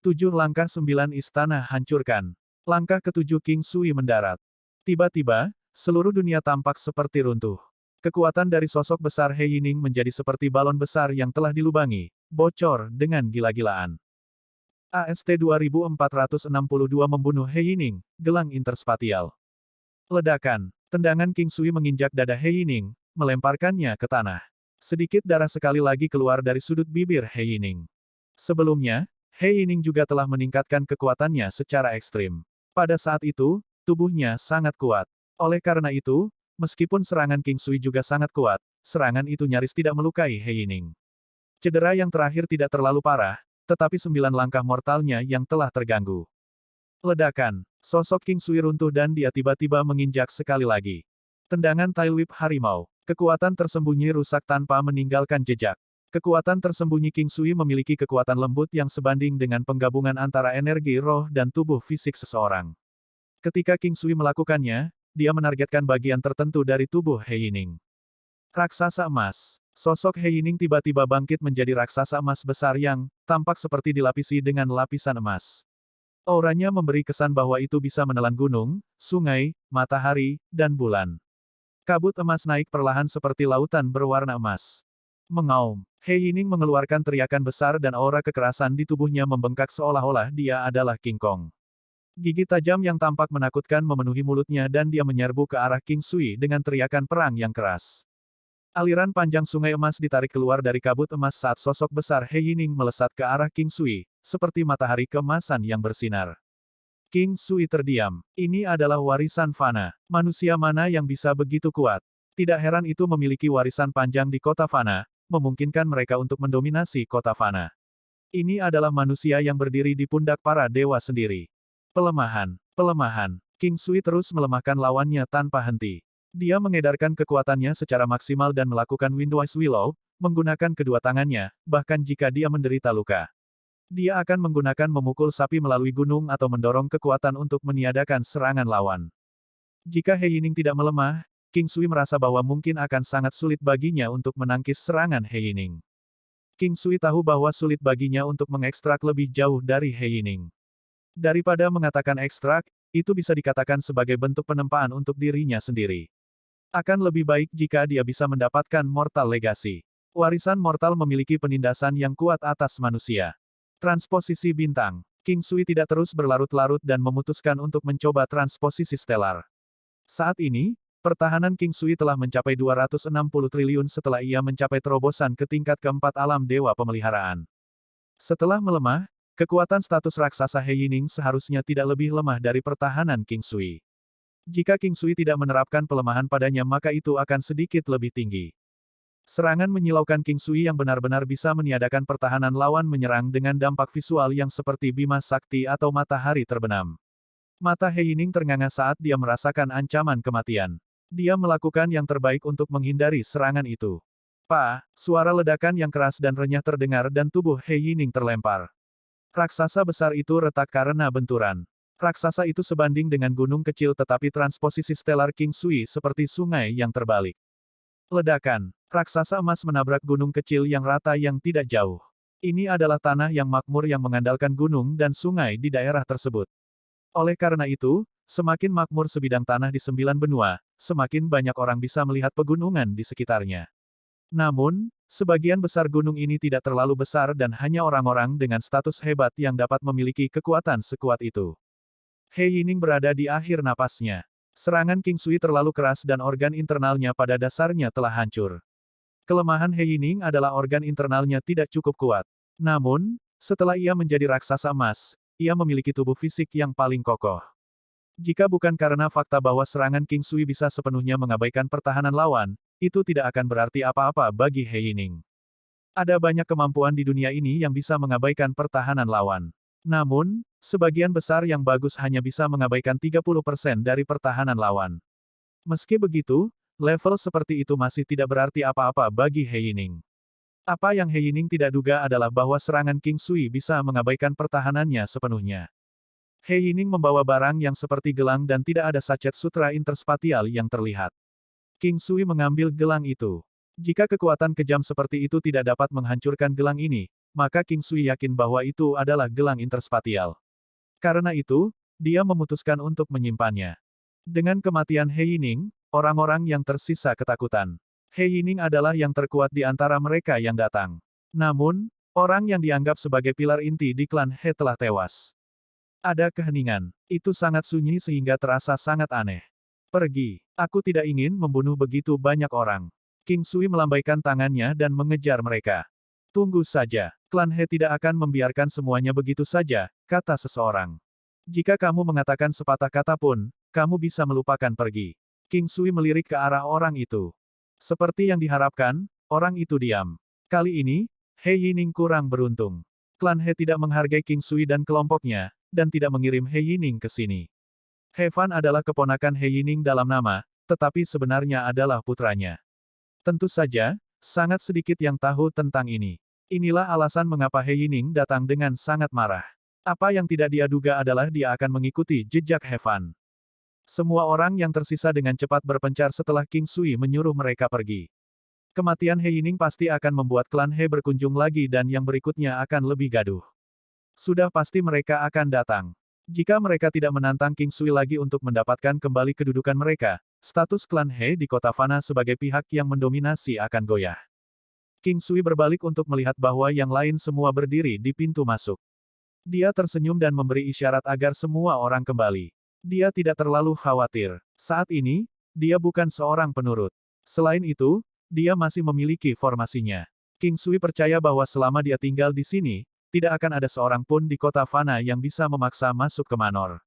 7 langkah 9 istana hancurkan. Langkah ketujuh King Sui mendarat. Tiba-tiba, seluruh dunia tampak seperti runtuh. Kekuatan dari sosok besar He Yining menjadi seperti balon besar yang telah dilubangi, bocor dengan gila-gilaan. AST 2462 membunuh He Yining, gelang interspatial. Ledakan. Tendangan King Sui menginjak dada He Yining, melemparkannya ke tanah. Sedikit darah sekali lagi keluar dari sudut bibir He Yining. Sebelumnya, He Yining juga telah meningkatkan kekuatannya secara ekstrim. Pada saat itu, tubuhnya sangat kuat. Oleh karena itu, meskipun serangan King Sui juga sangat kuat, serangan itu nyaris tidak melukai He Yining. Cedera yang terakhir tidak terlalu parah, tetapi 9 langkah mortalnya yang telah terganggu. Ledakan. Sosok King Sui runtuh dan dia tiba-tiba menginjak sekali lagi. Tendangan Tail Whip Harimau. Kekuatan tersembunyi rusak tanpa meninggalkan jejak. Kekuatan tersembunyi King Sui memiliki kekuatan lembut yang sebanding dengan penggabungan antara energi roh dan tubuh fisik seseorang. Ketika King Sui melakukannya, dia menargetkan bagian tertentu dari tubuh He Yining. Raksasa emas. Sosok He Yining tiba-tiba bangkit menjadi raksasa emas besar yang tampak seperti dilapisi dengan lapisan emas. Auranya memberi kesan bahwa itu bisa menelan gunung, sungai, matahari, dan bulan. Kabut emas naik perlahan seperti lautan berwarna emas. Mengaum. He Yining mengeluarkan teriakan besar dan aura kekerasan di tubuhnya membengkak seolah-olah dia adalah King Kong. Gigi tajam yang tampak menakutkan memenuhi mulutnya dan dia menyerbu ke arah King Sui dengan teriakan perang yang keras. Aliran panjang sungai emas ditarik keluar dari kabut emas saat sosok besar He Yining melesat ke arah King Sui, seperti matahari keemasan yang bersinar. King Sui terdiam. Ini adalah warisan fana. Manusia mana yang bisa begitu kuat? Tidak heran itu memiliki warisan panjang di kota fana, memungkinkan mereka untuk mendominasi kota fana. Ini adalah manusia yang berdiri di pundak para dewa sendiri. Pelemahan. King Sui terus melemahkan lawannya tanpa henti. Dia mengedarkan kekuatannya secara maksimal dan melakukan Windwise Willow, menggunakan kedua tangannya, bahkan jika dia menderita luka. Dia akan menggunakan memukul sapi melalui gunung atau mendorong kekuatan untuk meniadakan serangan lawan. Jika He Yining tidak melemah, King Sui merasa bahwa mungkin akan sangat sulit baginya untuk menangkis serangan He Yining. King Sui tahu bahwa sulit baginya untuk mengekstrak lebih jauh dari He Yining. Daripada mengatakan ekstrak, itu bisa dikatakan sebagai bentuk penempaan untuk dirinya sendiri. Akan lebih baik jika dia bisa mendapatkan Mortal Legacy. Warisan mortal memiliki penindasan yang kuat atas manusia. Transposisi bintang. King Sui tidak terus berlarut-larut dan memutuskan untuk mencoba transposisi stelar. Saat ini, pertahanan King Sui telah mencapai 260 triliun setelah ia mencapai terobosan ke tingkat keempat alam dewa pemeliharaan. Setelah melemah, kekuatan status raksasa He Yining seharusnya tidak lebih lemah dari pertahanan King Sui. Jika King Sui tidak menerapkan pelemahan padanya maka itu akan sedikit lebih tinggi. Serangan menyilaukan King Sui yang benar-benar bisa meniadakan pertahanan lawan menyerang dengan dampak visual yang seperti Bima Sakti atau matahari terbenam. Mata He Yining ternganga saat dia merasakan ancaman kematian. Dia melakukan yang terbaik untuk menghindari serangan itu. Suara ledakan yang keras dan renyah terdengar dan tubuh He Yining terlempar. Raksasa besar itu retak karena benturan. Raksasa itu sebanding dengan gunung kecil tetapi transposisi stellar King Sui seperti sungai yang terbalik. Ledakan. Raksasa emas menabrak gunung kecil yang rata yang tidak jauh. Ini adalah tanah yang makmur yang mengandalkan gunung dan sungai di daerah tersebut. Oleh karena itu, semakin makmur sebidang tanah di 9 benua, semakin banyak orang bisa melihat pegunungan di sekitarnya. Namun, sebagian besar gunung ini tidak terlalu besar dan hanya orang-orang dengan status hebat yang dapat memiliki kekuatan sekuat itu. He Yining berada di akhir napasnya. Serangan King Sui terlalu keras dan organ internalnya pada dasarnya telah hancur. Kelemahan He Yining adalah organ internalnya tidak cukup kuat. Namun, setelah ia menjadi raksasa emas, ia memiliki tubuh fisik yang paling kokoh. Jika bukan karena fakta bahwa serangan King Sui bisa sepenuhnya mengabaikan pertahanan lawan, itu tidak akan berarti apa-apa bagi He Yining. Ada banyak kemampuan di dunia ini yang bisa mengabaikan pertahanan lawan. Namun, sebagian besar yang bagus hanya bisa mengabaikan 30% dari pertahanan lawan. Meski begitu, level seperti itu masih tidak berarti apa-apa bagi He Yining. Apa yang He Yining tidak duga adalah bahwa serangan King Sui bisa mengabaikan pertahanannya sepenuhnya. He Yining membawa barang yang seperti gelang dan tidak ada sachet sutra interspatial yang terlihat. King Sui mengambil gelang itu. Jika kekuatan kejam seperti itu tidak dapat menghancurkan gelang ini, maka King Sui yakin bahwa itu adalah gelang interspatial. Karena itu, dia memutuskan untuk menyimpannya. Dengan kematian He Yining, orang-orang yang tersisa ketakutan. He Yining adalah yang terkuat di antara mereka yang datang. Namun, orang yang dianggap sebagai pilar inti di klan He telah tewas. Ada keheningan. Itu sangat sunyi sehingga terasa sangat aneh. Pergi. Aku tidak ingin membunuh begitu banyak orang. King Sui melambaikan tangannya dan mengejar mereka. Tunggu saja. Klan He tidak akan membiarkan semuanya begitu saja, kata seseorang. Jika kamu mengatakan sepatah kata pun, kamu bisa melupakan pergi. King Sui melirik ke arah orang itu. Seperti yang diharapkan, orang itu diam. Kali ini, He Yining kurang beruntung. Klan He tidak menghargai King Sui dan kelompoknya, dan tidak mengirim He Yining ke sini. He Fan adalah keponakan He Yining dalam nama, tetapi sebenarnya adalah putranya. Tentu saja, sangat sedikit yang tahu tentang ini. Inilah alasan mengapa He Yining datang dengan sangat marah. Apa yang tidak dia duga adalah dia akan mengikuti jejak He Fan. Semua orang yang tersisa dengan cepat berpencar setelah King Sui menyuruh mereka pergi. Kematian He Yining pasti akan membuat klan He berkunjung lagi dan yang berikutnya akan lebih gaduh. Sudah pasti mereka akan datang. Jika mereka tidak menantang King Sui lagi untuk mendapatkan kembali kedudukan mereka, status klan He di kota Fana sebagai pihak yang mendominasi akan goyah. King Sui berbalik untuk melihat bahwa yang lain semua berdiri di pintu masuk. Dia tersenyum dan memberi isyarat agar semua orang kembali. Dia tidak terlalu khawatir. Saat ini, dia bukan seorang penurut. Selain itu, dia masih memiliki formasinya. King Sui percaya bahwa selama dia tinggal di sini, tidak akan ada seorang pun di kota Fana yang bisa memaksa masuk ke Manor.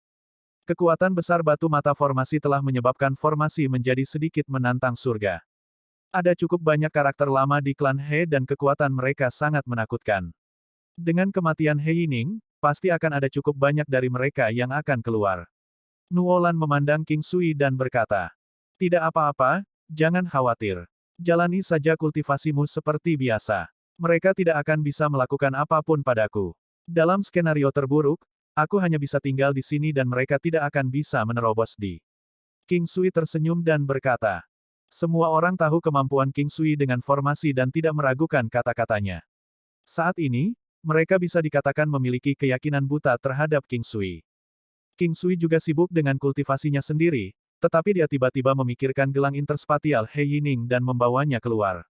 Kekuatan besar batu mata formasi telah menyebabkan formasi menjadi sedikit menantang surga. Ada cukup banyak karakter lama di klan He dan kekuatan mereka sangat menakutkan. Dengan kematian He Yining, pasti akan ada cukup banyak dari mereka yang akan keluar. Nuolan memandang King Sui dan berkata, "Tidak apa-apa, jangan khawatir. Jalani saja kultivasimu seperti biasa. Mereka tidak akan bisa melakukan apapun padaku. Dalam skenario terburuk, aku hanya bisa tinggal di sini dan mereka tidak akan bisa menerobos di." King Sui tersenyum dan berkata, "Semua orang tahu kemampuan King Sui dengan formasi dan tidak meragukan kata-katanya. Saat ini, mereka bisa dikatakan memiliki keyakinan buta terhadap King Sui. King Sui juga sibuk dengan kultivasinya sendiri, tetapi dia tiba-tiba memikirkan gelang interspatial He Yining dan membawanya keluar.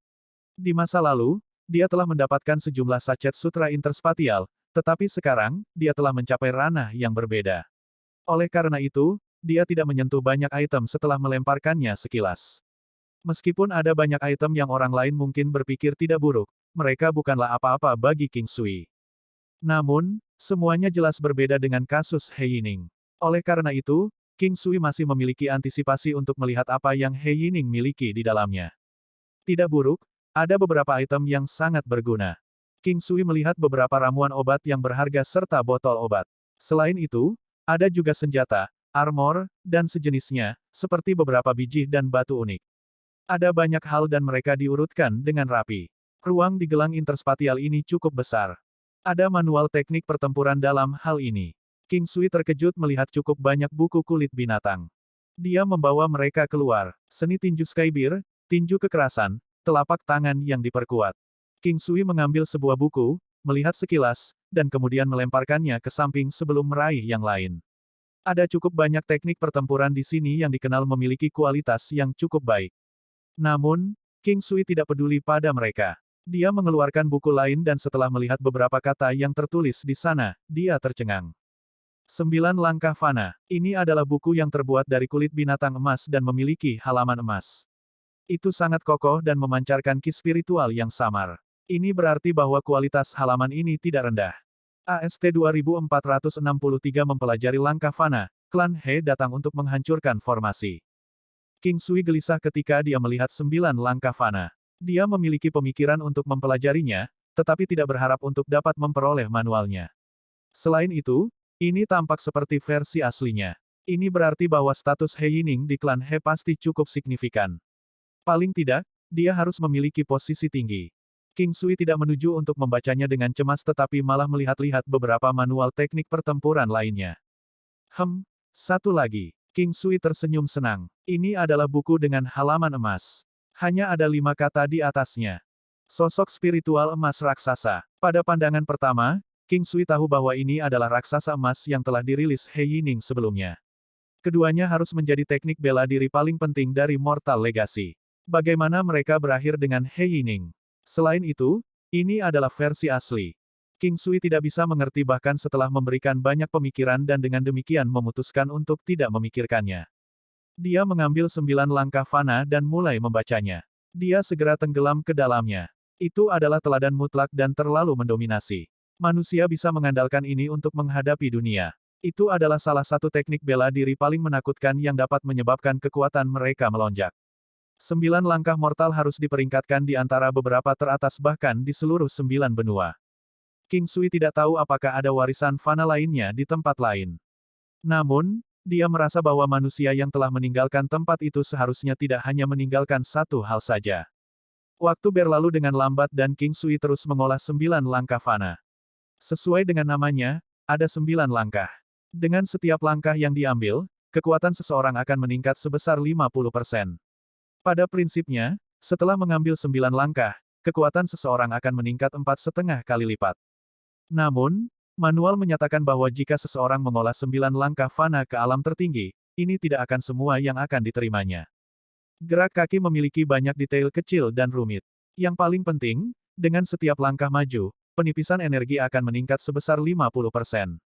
Di masa lalu, dia telah mendapatkan sejumlah sachet sutra interspatial, tetapi sekarang, dia telah mencapai ranah yang berbeda. Oleh karena itu, dia tidak menyentuh banyak item setelah melemparkannya sekilas. Meskipun ada banyak item yang orang lain mungkin berpikir tidak buruk, mereka bukanlah apa-apa bagi King Sui. Namun, semuanya jelas berbeda dengan kasus He Yining. Oleh karena itu, King Sui masih memiliki antisipasi untuk melihat apa yang He Yining miliki di dalamnya. Tidak buruk, ada beberapa item yang sangat berguna. King Sui melihat beberapa ramuan obat yang berharga serta botol obat. Selain itu, ada juga senjata, armor, dan sejenisnya, seperti beberapa biji dan batu unik. Ada banyak hal dan mereka diurutkan dengan rapi. Ruang di gelang interspatial ini cukup besar. Ada manual teknik pertempuran dalam hal ini. King Sui terkejut melihat cukup banyak buku kulit binatang. Dia membawa mereka keluar. Seni tinju Skybear, tinju kekerasan, telapak tangan yang diperkuat. King Sui mengambil sebuah buku, melihat sekilas, dan kemudian melemparkannya ke samping sebelum meraih yang lain. Ada cukup banyak teknik pertempuran di sini yang dikenal memiliki kualitas yang cukup baik. Namun, King Sui tidak peduli pada mereka. Dia mengeluarkan buku lain dan setelah melihat beberapa kata yang tertulis di sana, dia tercengang. 9 Langkah Fana. Ini adalah buku yang terbuat dari kulit binatang emas dan memiliki halaman emas. Itu sangat kokoh dan memancarkan ki spiritual yang samar. Ini berarti bahwa kualitas halaman ini tidak rendah. AST 2463 mempelajari langkah fana, klan He datang untuk menghancurkan formasi. King Sui gelisah ketika dia melihat 9 langkah fana. Dia memiliki pemikiran untuk mempelajarinya, tetapi tidak berharap untuk dapat memperoleh manualnya. Selain itu, ini tampak seperti versi aslinya. Ini berarti bahwa status He Yining di klan He pasti cukup signifikan. Paling tidak, dia harus memiliki posisi tinggi. King Sui tidak menuju untuk membacanya dengan cemas tetapi malah melihat-lihat beberapa manual teknik pertempuran lainnya. Satu lagi. King Sui tersenyum senang. Ini adalah buku dengan halaman emas. Hanya ada 5 kata di atasnya. Sosok spiritual emas raksasa. Pada pandangan pertama, King Sui tahu bahwa ini adalah raksasa emas yang telah dirilis He Yining sebelumnya. Keduanya harus menjadi teknik bela diri paling penting dari Mortal Legacy. Bagaimana mereka berakhir dengan He Yining? Selain itu, ini adalah versi asli. King Sui tidak bisa mengerti bahkan setelah memberikan banyak pemikiran dan dengan demikian memutuskan untuk tidak memikirkannya. Dia mengambil 9 langkah fana dan mulai membacanya. Dia segera tenggelam ke dalamnya. Itu adalah teladan mutlak dan terlalu mendominasi. Manusia bisa mengandalkan ini untuk menghadapi dunia. Itu adalah salah satu teknik bela diri paling menakutkan yang dapat menyebabkan kekuatan mereka melonjak. 9 langkah mortal harus diperingkatkan di antara beberapa teratas bahkan di seluruh 9 benua. King Sui tidak tahu apakah ada warisan fana lainnya di tempat lain. Namun, dia merasa bahwa manusia yang telah meninggalkan tempat itu seharusnya tidak hanya meninggalkan satu hal saja. Waktu berlalu dengan lambat dan King Sui terus mengolah 9 langkah fana. Sesuai dengan namanya, ada 9 langkah. Dengan setiap langkah yang diambil, kekuatan seseorang akan meningkat sebesar 50%. Pada prinsipnya, setelah mengambil 9 langkah, kekuatan seseorang akan meningkat 4,5 kali lipat. Namun, manual menyatakan bahwa jika seseorang mengolah 9 langkah fana ke alam tertinggi, ini tidak akan semua yang akan diterimanya. Gerak kaki memiliki banyak detail kecil dan rumit. Yang paling penting, dengan setiap langkah maju, penipisan energi akan meningkat sebesar 50%.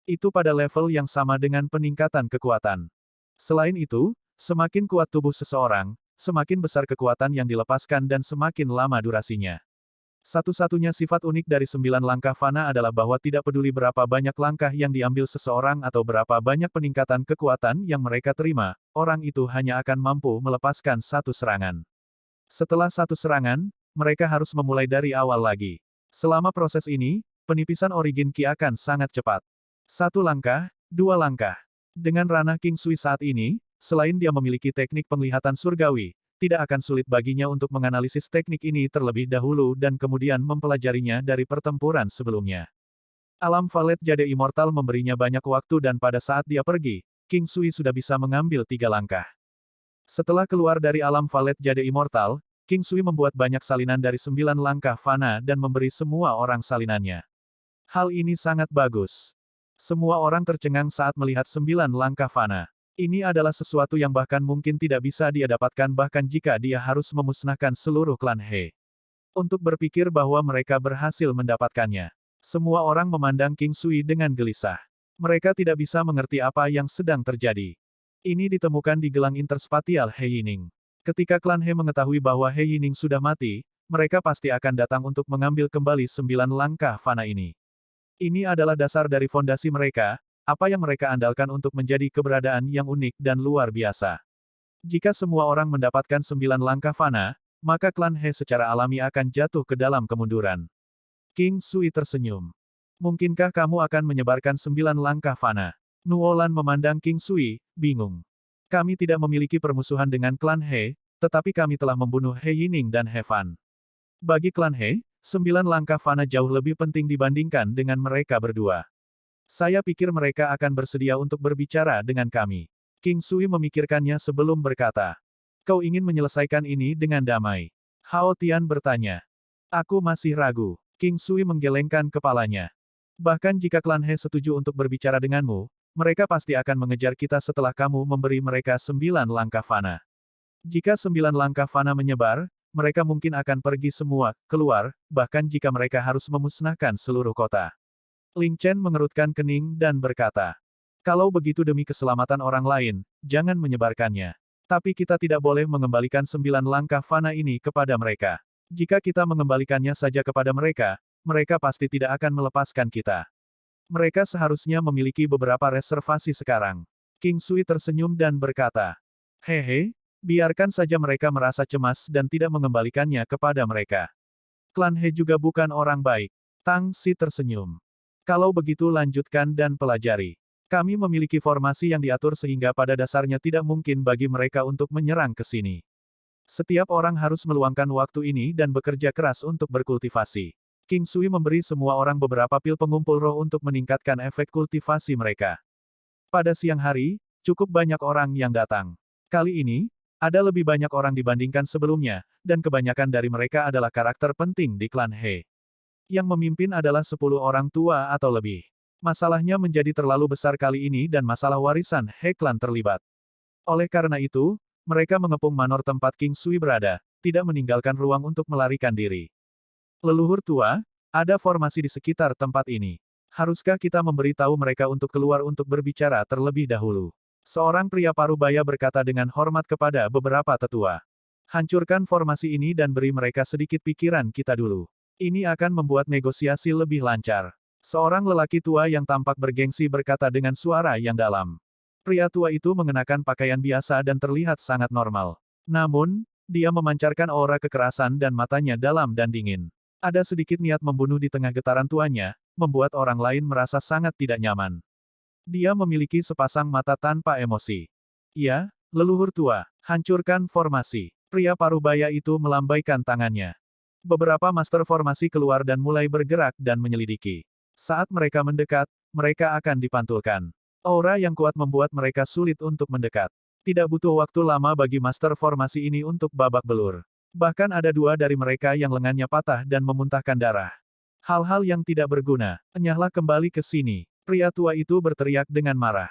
Itu pada level yang sama dengan peningkatan kekuatan. Selain itu, semakin kuat tubuh seseorang, semakin besar kekuatan yang dilepaskan dan semakin lama durasinya. Satu-satunya sifat unik dari 9 langkah fana adalah bahwa tidak peduli berapa banyak langkah yang diambil seseorang atau berapa banyak peningkatan kekuatan yang mereka terima, orang itu hanya akan mampu melepaskan satu serangan. Setelah satu serangan, mereka harus memulai dari awal lagi. Selama proses ini, penipisan origin ki akan sangat cepat. 1 langkah, 2 langkah. Dengan ranah King Sui saat ini, selain dia memiliki teknik penglihatan surgawi, tidak akan sulit baginya untuk menganalisis teknik ini terlebih dahulu dan kemudian mempelajarinya dari pertempuran sebelumnya. Alam Valet Jade Immortal memberinya banyak waktu dan pada saat dia pergi, King Sui sudah bisa mengambil 3 langkah. Setelah keluar dari Alam Valet Jade Immortal, King Sui membuat banyak salinan dari 9 langkah fana dan memberi semua orang salinannya. Hal ini sangat bagus. Semua orang tercengang saat melihat 9 langkah fana. Ini adalah sesuatu yang bahkan mungkin tidak bisa dia dapatkan bahkan jika dia harus memusnahkan seluruh klan He. Untuk berpikir bahwa mereka berhasil mendapatkannya. Semua orang memandang King Sui dengan gelisah. Mereka tidak bisa mengerti apa yang sedang terjadi. Ini ditemukan di gelang interspatial He Yining. Ketika klan He mengetahui bahwa He Yining sudah mati, mereka pasti akan datang untuk mengambil kembali 9 langkah fana ini. Ini adalah dasar dari fondasi mereka, apa yang mereka andalkan untuk menjadi keberadaan yang unik dan luar biasa. Jika semua orang mendapatkan 9 langkah fana, maka klan He secara alami akan jatuh ke dalam kemunduran. King Sui tersenyum. Mungkinkah kamu akan menyebarkan 9 langkah fana? Nuolan memandang King Sui, bingung. Kami tidak memiliki permusuhan dengan klan He, tetapi kami telah membunuh He Yining dan He Fan. Bagi klan He, 9 langkah fana jauh lebih penting dibandingkan dengan mereka berdua. Saya pikir mereka akan bersedia untuk berbicara dengan kami. King Sui memikirkannya sebelum berkata. Kau ingin menyelesaikan ini dengan damai? Hao Tian bertanya. Aku masih ragu. King Sui menggelengkan kepalanya. Bahkan jika klan He setuju untuk berbicara denganmu, mereka pasti akan mengejar kita setelah kamu memberi mereka 9 langkah fana. Jika 9 langkah fana menyebar, mereka mungkin akan pergi semua, keluar, bahkan jika mereka harus memusnahkan seluruh kota. Ling Chen mengerutkan kening dan berkata, kalau begitu demi keselamatan orang lain, jangan menyebarkannya. Tapi kita tidak boleh mengembalikan 9 langkah fana ini kepada mereka. Jika kita mengembalikannya saja kepada mereka, mereka pasti tidak akan melepaskan kita. Mereka seharusnya memiliki beberapa reservasi sekarang. King Sui tersenyum dan berkata, hehe, biarkan saja mereka merasa cemas dan tidak mengembalikannya kepada mereka. Klan He juga bukan orang baik. Tang Xi tersenyum. Kalau begitu lanjutkan dan pelajari. Kami memiliki formasi yang diatur sehingga pada dasarnya tidak mungkin bagi mereka untuk menyerang ke sini. Setiap orang harus meluangkan waktu ini dan bekerja keras untuk berkultivasi. King Sui memberi semua orang beberapa pil pengumpul roh untuk meningkatkan efek kultivasi mereka. Pada siang hari, cukup banyak orang yang datang. Kali ini, ada lebih banyak orang dibandingkan sebelumnya, dan kebanyakan dari mereka adalah karakter penting di klan He. Yang memimpin adalah 10 orang tua atau lebih. Masalahnya menjadi terlalu besar kali ini dan masalah warisan He klan terlibat. Oleh karena itu, mereka mengepung manor tempat King Sui berada, tidak meninggalkan ruang untuk melarikan diri. Leluhur tua, ada formasi di sekitar tempat ini. Haruskah kita memberitahu mereka untuk keluar untuk berbicara terlebih dahulu? Seorang pria parubaya berkata dengan hormat kepada beberapa tetua. Hancurkan formasi ini dan beri mereka sedikit pikiran kita dulu. Ini akan membuat negosiasi lebih lancar. Seorang lelaki tua yang tampak bergengsi berkata dengan suara yang dalam. Pria tua itu mengenakan pakaian biasa dan terlihat sangat normal. Namun, dia memancarkan aura kekerasan dan matanya dalam dan dingin. Ada sedikit niat membunuh di tengah getaran tuanya, membuat orang lain merasa sangat tidak nyaman. Dia memiliki sepasang mata tanpa emosi. Ya, leluhur tua, hancurkan formasi. Pria parubaya itu melambaikan tangannya. Beberapa master formasi keluar dan mulai bergerak dan menyelidiki. Saat mereka mendekat, mereka akan dipantulkan. Aura yang kuat membuat mereka sulit untuk mendekat. Tidak butuh waktu lama bagi master formasi ini untuk babak belur. Bahkan ada 2 dari mereka yang lengannya patah dan memuntahkan darah. Hal-hal yang tidak berguna. Enyahlah kembali ke sini. Pria tua itu berteriak dengan marah.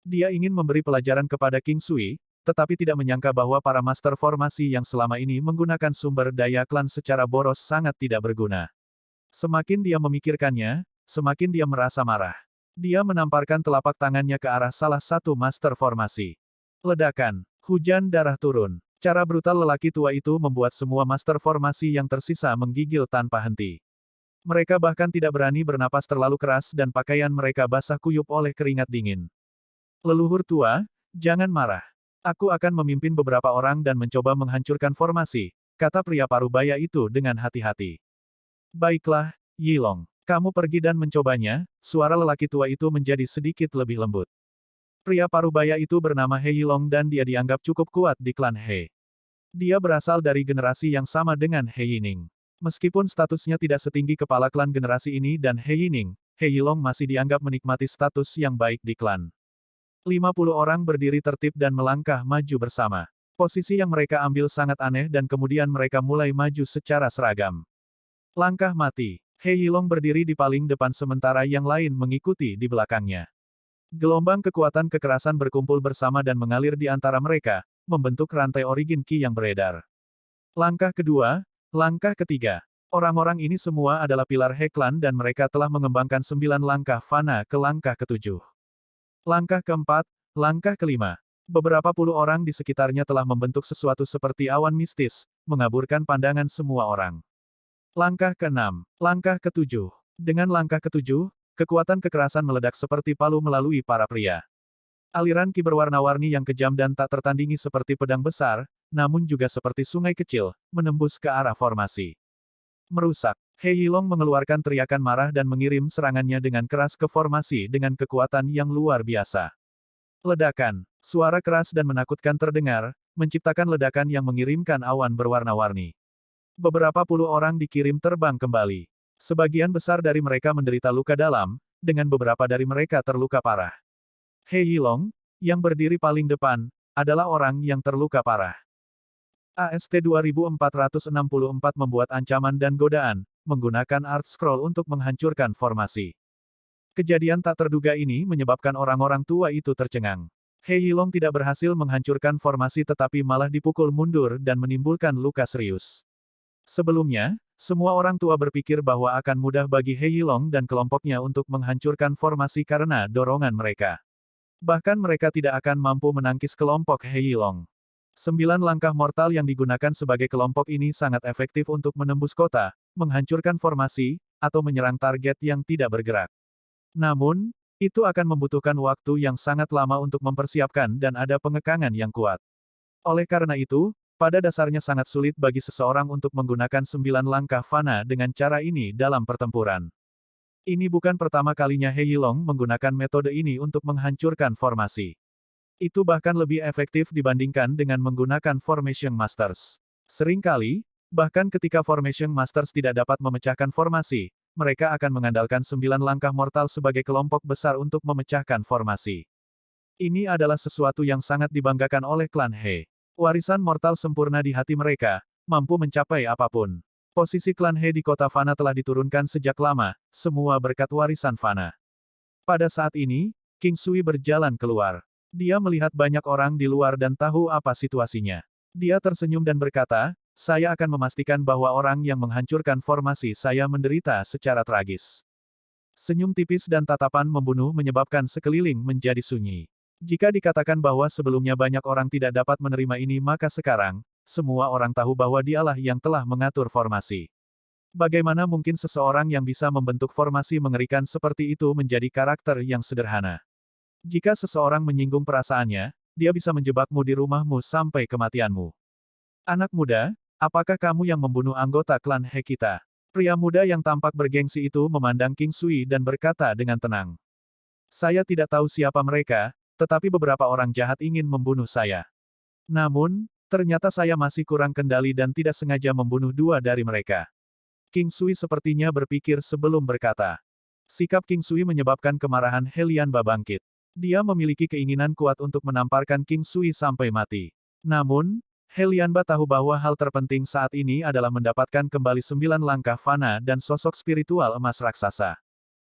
Dia ingin memberi pelajaran kepada King Sui, tetapi tidak menyangka bahwa para master formasi yang selama ini menggunakan sumber daya klan secara boros sangat tidak berguna. Semakin dia memikirkannya, semakin dia merasa marah. Dia menamparkan telapak tangannya ke arah salah satu master formasi. Ledakan, hujan darah turun. Cara brutal lelaki tua itu membuat semua master formasi yang tersisa menggigil tanpa henti. Mereka bahkan tidak berani bernapas terlalu keras dan pakaian mereka basah kuyup oleh keringat dingin. Leluhur tua, jangan marah. Aku akan memimpin beberapa orang dan mencoba menghancurkan formasi, kata pria parubaya itu dengan hati-hati. Baiklah, Yilong. Kamu pergi dan mencobanya, suara lelaki tua itu menjadi sedikit lebih lembut. Pria parubaya itu bernama He Yilong dan dia dianggap cukup kuat di klan He. Dia berasal dari generasi yang sama dengan He Yining. Meskipun statusnya tidak setinggi kepala klan generasi ini dan He Yining, He Yilong masih dianggap menikmati status yang baik di klan. 50 orang berdiri tertib dan melangkah maju bersama. Posisi yang mereka ambil sangat aneh dan kemudian mereka mulai maju secara seragam. Langkah mati. He Yilong berdiri di paling depan sementara yang lain mengikuti di belakangnya. Gelombang kekuatan kekerasan berkumpul bersama dan mengalir di antara mereka, membentuk rantai origin Qi yang beredar. Langkah kedua, langkah ketiga. Orang-orang ini semua adalah pilar He Clan dan mereka telah mengembangkan 9 langkah fana ke langkah ketujuh. Langkah keempat, langkah kelima. Beberapa puluh orang di sekitarnya telah membentuk sesuatu seperti awan mistis, mengaburkan pandangan semua orang. Langkah keenam, langkah ketujuh. Dengan langkah ketujuh, kekuatan kekerasan meledak seperti palu melalui para pria. Aliran Qi berwarna-warni yang kejam dan tak tertandingi seperti pedang besar, namun juga seperti sungai kecil, menembus ke arah formasi. Merusak. He Yilong mengeluarkan teriakan marah dan mengirim serangannya dengan keras ke formasi dengan kekuatan yang luar biasa. Ledakan. Suara keras dan menakutkan terdengar, menciptakan ledakan yang mengirimkan awan berwarna-warni. Beberapa puluh orang dikirim terbang kembali. Sebagian besar dari mereka menderita luka dalam, dengan beberapa dari mereka terluka parah. He Yilong, yang berdiri paling depan, adalah orang yang terluka parah. AST 2464 membuat ancaman dan godaan, menggunakan Art Scroll untuk menghancurkan formasi. Kejadian tak terduga ini menyebabkan orang-orang tua itu tercengang. He Yilong tidak berhasil menghancurkan formasi tetapi malah dipukul mundur dan menimbulkan luka serius. Sebelumnya, semua orang tua berpikir bahwa akan mudah bagi He Yilong dan kelompoknya untuk menghancurkan formasi karena dorongan mereka. Bahkan mereka tidak akan mampu menangkis kelompok He Yilong. 9 langkah mortal yang digunakan sebagai kelompok ini sangat efektif untuk menembus kota, menghancurkan formasi, atau menyerang target yang tidak bergerak. Namun, itu akan membutuhkan waktu yang sangat lama untuk mempersiapkan dan ada pengekangan yang kuat. Oleh karena itu, pada dasarnya sangat sulit bagi seseorang untuk menggunakan 9 langkah fana dengan cara ini dalam pertempuran. Ini bukan pertama kalinya He Yilong menggunakan metode ini untuk menghancurkan formasi. Itu bahkan lebih efektif dibandingkan dengan menggunakan Formation Masters. Seringkali, bahkan ketika Formation Masters tidak dapat memecahkan formasi, mereka akan mengandalkan 9 langkah mortal sebagai kelompok besar untuk memecahkan formasi. Ini adalah sesuatu yang sangat dibanggakan oleh klan He. Warisan mortal sempurna di hati mereka, mampu mencapai apapun. Posisi klan He di kota Fana telah diturunkan sejak lama, semua berkat warisan Fana. Pada saat ini, King Sui berjalan keluar. Dia melihat banyak orang di luar dan tahu apa situasinya. Dia tersenyum dan berkata, "Saya akan memastikan bahwa orang yang menghancurkan formasi saya menderita secara tragis." Senyum tipis dan tatapan membunuh menyebabkan sekeliling menjadi sunyi. Jika dikatakan bahwa sebelumnya banyak orang tidak dapat menerima ini maka sekarang, semua orang tahu bahwa dialah yang telah mengatur formasi. Bagaimana mungkin seseorang yang bisa membentuk formasi mengerikan seperti itu menjadi karakter yang sederhana? Jika seseorang menyinggung perasaannya, dia bisa menjebakmu di rumahmu sampai kematianmu. Anak muda, apakah kamu yang membunuh anggota klan He kita? Pria muda yang tampak bergengsi itu memandang King Sui dan berkata dengan tenang. Saya tidak tahu siapa mereka, tetapi beberapa orang jahat ingin membunuh saya. Namun, ternyata saya masih kurang kendali dan tidak sengaja membunuh 2 dari mereka. King Sui sepertinya berpikir sebelum berkata. Sikap King Sui menyebabkan kemarahan He Lianba bangkit. Dia memiliki keinginan kuat untuk menamparkan King Sui sampai mati. Namun, He Lianba tahu bahwa hal terpenting saat ini adalah mendapatkan kembali 9 langkah fana dan sosok spiritual emas raksasa.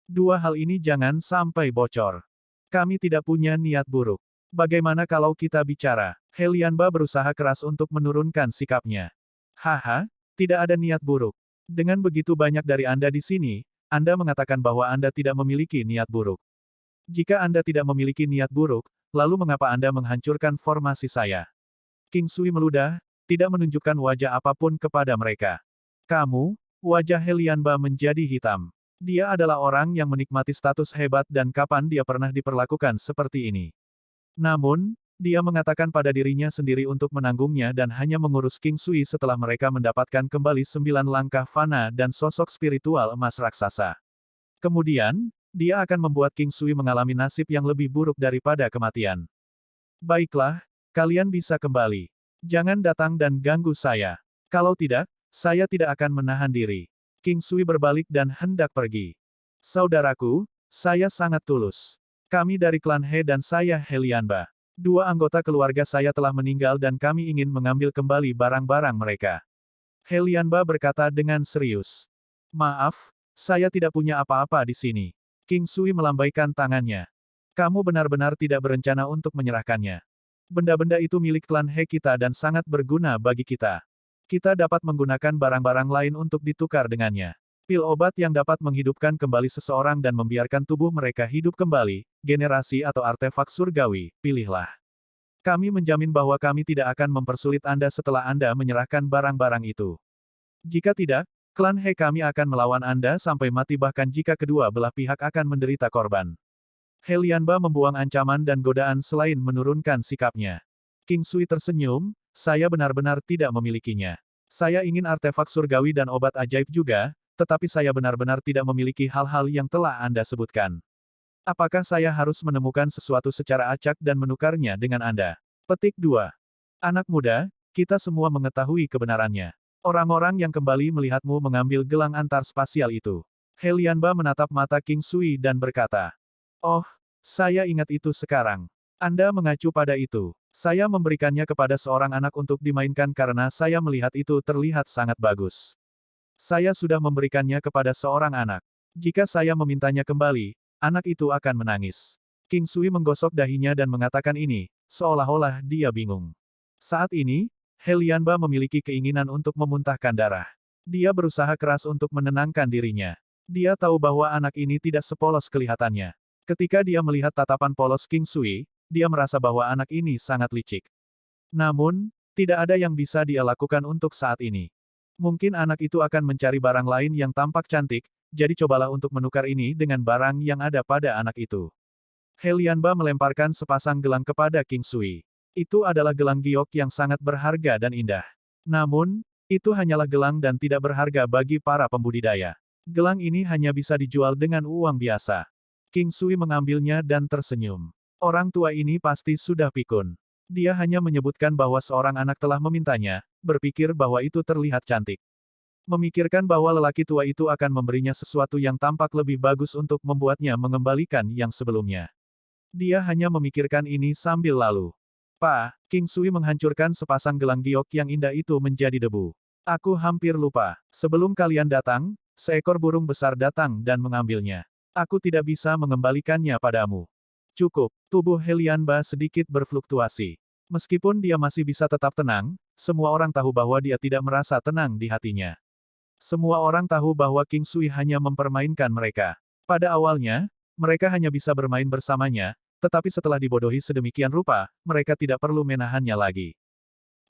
2 hal ini jangan sampai bocor. Kami tidak punya niat buruk. Bagaimana kalau kita bicara? He Lianba berusaha keras untuk menurunkan sikapnya. Haha, tidak ada niat buruk. Dengan begitu banyak dari Anda di sini, Anda mengatakan bahwa Anda tidak memiliki niat buruk. Jika Anda tidak memiliki niat buruk, lalu mengapa Anda menghancurkan formasi saya? King Sui meludah, tidak menunjukkan wajah apapun kepada mereka. Kamu, wajah He Lianba menjadi hitam. Dia adalah orang yang menikmati status hebat dan kapan dia pernah diperlakukan seperti ini. Namun, dia mengatakan pada dirinya sendiri untuk menanggungnya dan hanya mengurus King Sui setelah mereka mendapatkan kembali 9 langkah fana dan sosok spiritual emas raksasa. Kemudian, dia akan membuat King Sui mengalami nasib yang lebih buruk daripada kematian. Baiklah, kalian bisa kembali. Jangan datang dan ganggu saya. Kalau tidak, saya tidak akan menahan diri. King Sui berbalik dan hendak pergi. Saudaraku, saya sangat tulus. Kami dari klan He dan saya He Lianba. Dua anggota keluarga saya telah meninggal dan kami ingin mengambil kembali barang-barang mereka. He Lianba berkata dengan serius. Maaf, saya tidak punya apa-apa di sini. King Sui melambaikan tangannya. Kamu benar-benar tidak berencana untuk menyerahkannya. Benda-benda itu milik klan He kita dan sangat berguna bagi kita. Kita dapat menggunakan barang-barang lain untuk ditukar dengannya. Pil obat yang dapat menghidupkan kembali seseorang dan membiarkan tubuh mereka hidup kembali, generasi atau artefak surgawi, pilihlah. Kami menjamin bahwa kami tidak akan mempersulit Anda setelah Anda menyerahkan barang-barang itu. Jika tidak, klan He kami akan melawan Anda sampai mati bahkan jika kedua belah pihak akan menderita korban. He Lianba membuang ancaman dan godaan selain menurunkan sikapnya. King Sui tersenyum, saya benar-benar tidak memilikinya. Saya ingin artefak surgawi dan obat ajaib juga, tetapi saya benar-benar tidak memiliki hal-hal yang telah Anda sebutkan. Apakah saya harus menemukan sesuatu secara acak dan menukarnya dengan Anda? Petik 2. Anak muda, kita semua mengetahui kebenarannya. Orang-orang yang kembali melihatmu mengambil gelang antar spasial itu. He Lianba menatap mata King Sui dan berkata, "Oh, saya ingat itu sekarang. Anda mengacu pada itu. Saya memberikannya kepada seorang anak untuk dimainkan karena saya melihat itu terlihat sangat bagus. Saya sudah memberikannya kepada seorang anak. Jika saya memintanya kembali, anak itu akan menangis." King Sui menggosok dahinya dan mengatakan ini, seolah-olah dia bingung. Saat ini, He Lianba memiliki keinginan untuk memuntahkan darah. Dia berusaha keras untuk menenangkan dirinya. Dia tahu bahwa anak ini tidak sepolos kelihatannya. Ketika dia melihat tatapan polos King Sui, dia merasa bahwa anak ini sangat licik. Namun, tidak ada yang bisa dia lakukan untuk saat ini. Mungkin anak itu akan mencari barang lain yang tampak cantik, jadi cobalah untuk menukar ini dengan barang yang ada pada anak itu. He Lianba melemparkan sepasang gelang kepada King Sui. Itu adalah gelang giok yang sangat berharga dan indah. Namun, itu hanyalah gelang dan tidak berharga bagi para pembudidaya. Gelang ini hanya bisa dijual dengan uang biasa. King Sui mengambilnya dan tersenyum. Orang tua ini pasti sudah pikun. Dia hanya menyebutkan bahwa seorang anak telah memintanya, berpikir bahwa itu terlihat cantik. Memikirkan bahwa lelaki tua itu akan memberinya sesuatu yang tampak lebih bagus untuk membuatnya mengembalikan yang sebelumnya. Dia hanya memikirkan ini sambil lalu. "Pak," King Sui menghancurkan sepasang gelang giok yang indah itu menjadi debu. "Aku hampir lupa. Sebelum kalian datang, seekor burung besar datang dan mengambilnya. Aku tidak bisa mengembalikannya padamu." Cukup, tubuh He Lianba sedikit berfluktuasi. Meskipun dia masih bisa tetap tenang, semua orang tahu bahwa dia tidak merasa tenang di hatinya. Semua orang tahu bahwa King Sui hanya mempermainkan mereka. Pada awalnya, mereka hanya bisa bermain bersamanya, tetapi setelah dibodohi sedemikian rupa, mereka tidak perlu menahannya lagi.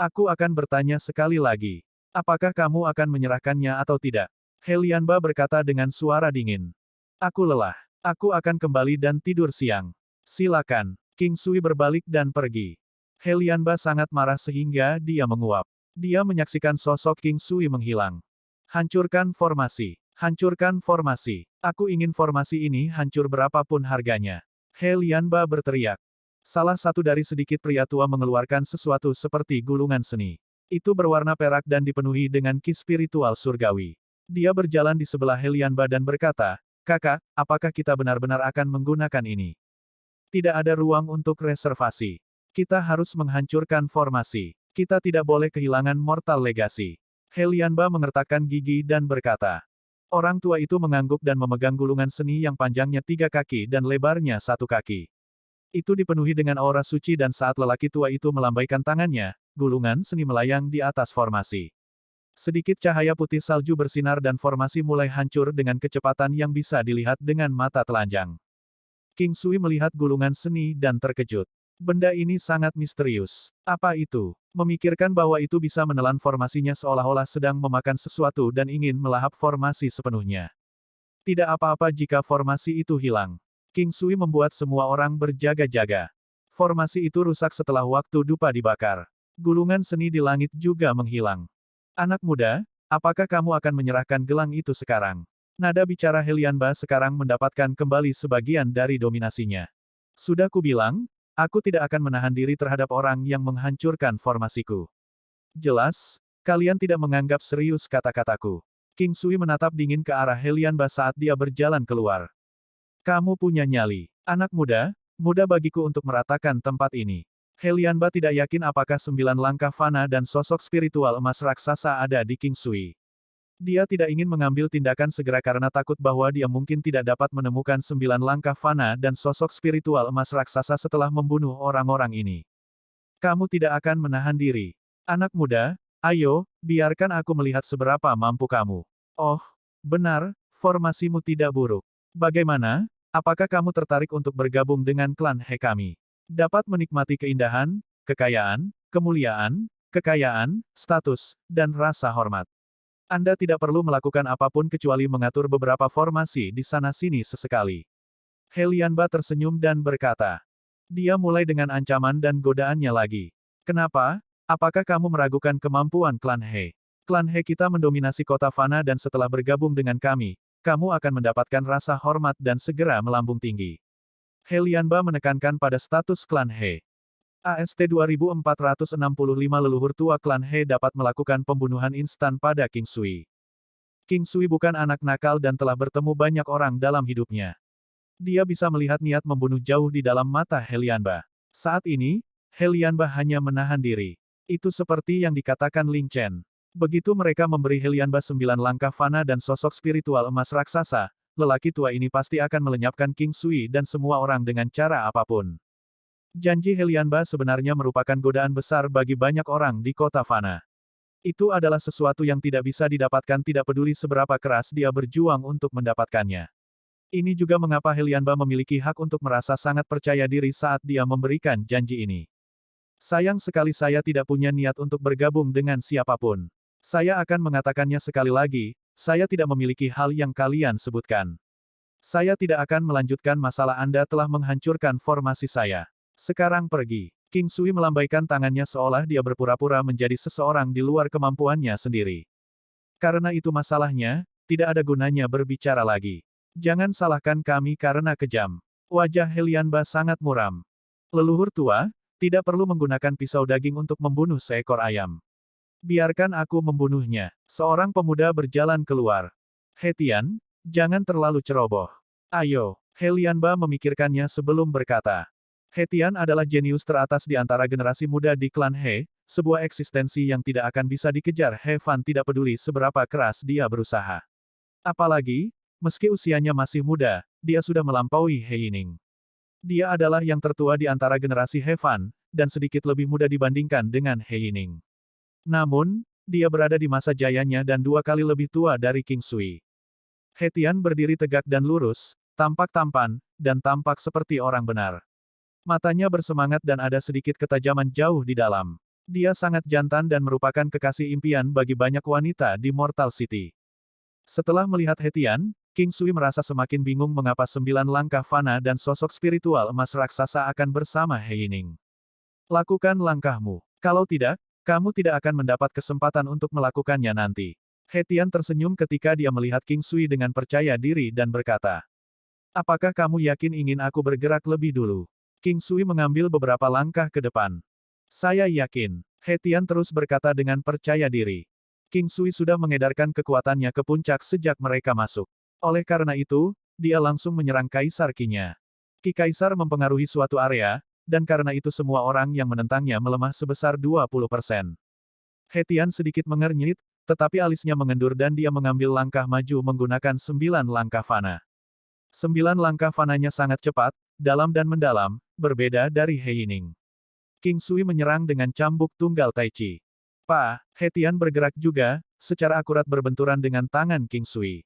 "Aku akan bertanya sekali lagi. Apakah kamu akan menyerahkannya atau tidak?" He Lianba berkata dengan suara dingin. "Aku lelah. Aku akan kembali dan tidur siang. Silakan." King Sui berbalik dan pergi. He Lianba sangat marah sehingga dia menguap. Dia menyaksikan sosok King Sui menghilang. "Hancurkan formasi. Hancurkan formasi. Aku ingin formasi ini hancur berapapun harganya." He Lianba berteriak. Salah satu dari sedikit pria tua mengeluarkan sesuatu seperti gulungan seni. Itu berwarna perak dan dipenuhi dengan ki spiritual surgawi. Dia berjalan di sebelah He Lianba dan berkata, "Kakak, apakah kita benar-benar akan menggunakan ini? Tidak ada ruang untuk reservasi. Kita harus menghancurkan formasi. Kita tidak boleh kehilangan Mortal Legacy." He Lianba mengertakkan gigi dan berkata. Orang tua itu mengangguk dan memegang gulungan seni yang panjangnya 3 kaki dan lebarnya 1 kaki. Itu dipenuhi dengan aura suci dan saat lelaki tua itu melambaikan tangannya, gulungan seni melayang di atas formasi. Sedikit cahaya putih salju bersinar dan formasi mulai hancur dengan kecepatan yang bisa dilihat dengan mata telanjang. King Sui melihat gulungan seni dan terkejut. Benda ini sangat misterius. Apa itu? Memikirkan bahwa itu bisa menelan formasinya seolah-olah sedang memakan sesuatu dan ingin melahap formasi sepenuhnya. Tidak apa-apa jika formasi itu hilang. King Sui membuat semua orang berjaga-jaga. Formasi itu rusak setelah waktu dupa dibakar. Gulungan seni di langit juga menghilang. "Anak muda, apakah kamu akan menyerahkan gelang itu sekarang?" Nada bicara He Lianba sekarang mendapatkan kembali sebagian dari dominasinya. "Sudah kubilang, aku tidak akan menahan diri terhadap orang yang menghancurkan formasiku. Jelas, kalian tidak menganggap serius kata-kataku." King Sui menatap dingin ke arah He Lianba saat dia berjalan keluar. "Kamu punya nyali. Anak muda, mudah bagiku untuk meratakan tempat ini." Helianba tidak yakin apakah 9 langkah fana dan sosok spiritual emas raksasa ada di King Sui. Dia tidak ingin mengambil tindakan segera karena takut bahwa dia mungkin tidak dapat menemukan 9 langkah fana dan sosok spiritual emas raksasa setelah membunuh orang-orang ini. Kamu tidak akan menahan diri. Anak muda, ayo, biarkan aku melihat seberapa mampu kamu. Oh, benar, formasimu tidak buruk. Bagaimana? Apakah kamu tertarik untuk bergabung dengan klan He kami? Dapat menikmati keindahan, kekayaan, kemuliaan, kekayaan, status, dan rasa hormat. Anda tidak perlu melakukan apapun kecuali mengatur beberapa formasi di sana-sini sesekali. Helianba tersenyum dan berkata. Dia mulai dengan ancaman dan godaannya lagi. Kenapa? Apakah kamu meragukan kemampuan klan He? Klan He kita mendominasi kota Fana dan setelah bergabung dengan kami, kamu akan mendapatkan rasa hormat dan segera melambung tinggi. Helianba menekankan pada status klan He. AST 2465 leluhur tua klan He dapat melakukan pembunuhan instan pada King Sui. King Sui bukan anak nakal dan telah bertemu banyak orang dalam hidupnya. Dia bisa melihat niat membunuh jauh di dalam mata Helianba. Saat ini, Helianba hanya menahan diri. Itu seperti yang dikatakan Ling Chen. Begitu mereka memberi Helianba 9 langkah fana dan sosok spiritual emas raksasa, lelaki tua ini pasti akan melenyapkan King Sui dan semua orang dengan cara apapun. Janji Helianba sebenarnya merupakan godaan besar bagi banyak orang di kota Fana. Itu adalah sesuatu yang tidak bisa didapatkan tidak peduli seberapa keras dia berjuang untuk mendapatkannya. Ini juga mengapa Helianba memiliki hak untuk merasa sangat percaya diri saat dia memberikan janji ini. Sayang sekali saya tidak punya niat untuk bergabung dengan siapapun. Saya akan mengatakannya sekali lagi, saya tidak memiliki hal yang kalian sebutkan. Saya tidak akan melanjutkan masalah Anda telah menghancurkan formasi saya. Sekarang pergi. King Sui melambaikan tangannya seolah dia berpura-pura menjadi seseorang di luar kemampuannya sendiri. Karena itu masalahnya, tidak ada gunanya berbicara lagi. Jangan salahkan kami karena kejam. Wajah Helianba sangat muram. Leluhur tua, tidak perlu menggunakan pisau daging untuk membunuh seekor ayam. Biarkan aku membunuhnya. Seorang pemuda berjalan keluar. Hetian, jangan terlalu ceroboh. Ayo, Helianba memikirkannya sebelum berkata. Hetian adalah jenius teratas di antara generasi muda di klan He, sebuah eksistensi yang tidak akan bisa dikejar. He Fan tidak peduli seberapa keras dia berusaha. Apalagi, meski usianya masih muda, dia sudah melampaui He Yining. Dia adalah yang tertua di antara generasi He Fan, dan sedikit lebih muda dibandingkan dengan He Yining. Namun, dia berada di masa jayanya dan 2 kali lebih tua dari King Sui. Hetian berdiri tegak dan lurus, tampak tampan, dan tampak seperti orang benar. Matanya bersemangat dan ada sedikit ketajaman jauh di dalam. Dia sangat jantan dan merupakan kekasih impian bagi banyak wanita di Mortal City. Setelah melihat Hetian, King Sui merasa semakin bingung mengapa 9 langkah fana dan sosok spiritual emas raksasa akan bersama He Yining. Lakukan langkahmu. Kalau tidak, kamu tidak akan mendapat kesempatan untuk melakukannya nanti. Hetian tersenyum ketika dia melihat King Sui dengan percaya diri dan berkata. Apakah kamu yakin ingin aku bergerak lebih dulu? King Sui mengambil beberapa langkah ke depan. Saya yakin. Hetian terus berkata dengan percaya diri. King Sui sudah mengedarkan kekuatannya ke puncak sejak mereka masuk. Oleh karena itu, dia langsung menyerang Kaisar Qingnya. Qi Kaisar mempengaruhi suatu area, dan karena itu semua orang yang menentangnya melemah sebesar 20%. Hetian sedikit mengernyit, tetapi alisnya mengendur dan dia mengambil langkah maju menggunakan 9 langkah fana. 9 langkah fananya sangat cepat, dalam dan mendalam, berbeda dari He Yining. King Sui menyerang dengan cambuk tunggal Tai Chi. Hetian bergerak juga, secara akurat berbenturan dengan tangan King Sui.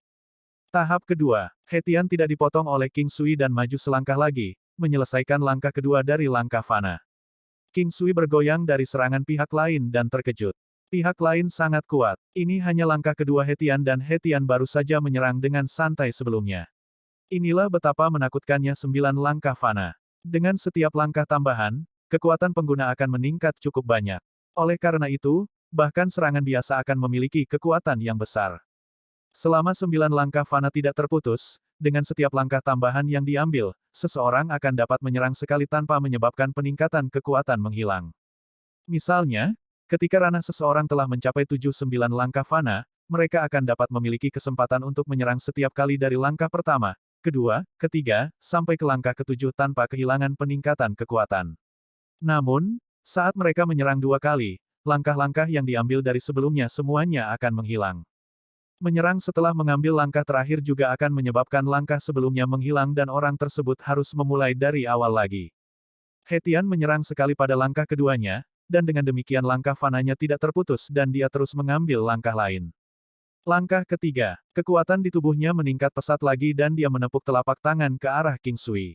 Tahap kedua, Hetian tidak dipotong oleh King Sui dan maju selangkah lagi, menyelesaikan langkah kedua dari langkah fana. King Sui bergoyang dari serangan pihak lain dan terkejut. Pihak lain sangat kuat. Ini hanya langkah kedua Hetian dan Hetian baru saja menyerang dengan santai sebelumnya. Inilah betapa menakutkannya 9 langkah fana. Dengan setiap langkah tambahan, kekuatan pengguna akan meningkat cukup banyak. Oleh karena itu, bahkan serangan biasa akan memiliki kekuatan yang besar. Selama 9 langkah fana tidak terputus, dengan setiap langkah tambahan yang diambil, seseorang akan dapat menyerang sekali tanpa menyebabkan peningkatan kekuatan menghilang. Misalnya, ketika ranah seseorang telah mencapai 7-9 langkah fana, mereka akan dapat memiliki kesempatan untuk menyerang setiap kali dari langkah pertama, kedua, ketiga, sampai ke langkah ketujuh tanpa kehilangan peningkatan kekuatan. Namun, saat mereka menyerang dua kali, langkah-langkah yang diambil dari sebelumnya semuanya akan menghilang. Menyerang setelah mengambil langkah terakhir juga akan menyebabkan langkah sebelumnya menghilang dan orang tersebut harus memulai dari awal lagi. He Tian menyerang sekali pada langkah keduanya, dan dengan demikian langkah fananya tidak terputus dan dia terus mengambil langkah lain. Langkah ketiga, kekuatan di tubuhnya meningkat pesat lagi dan dia menepuk telapak tangan ke arah King Sui.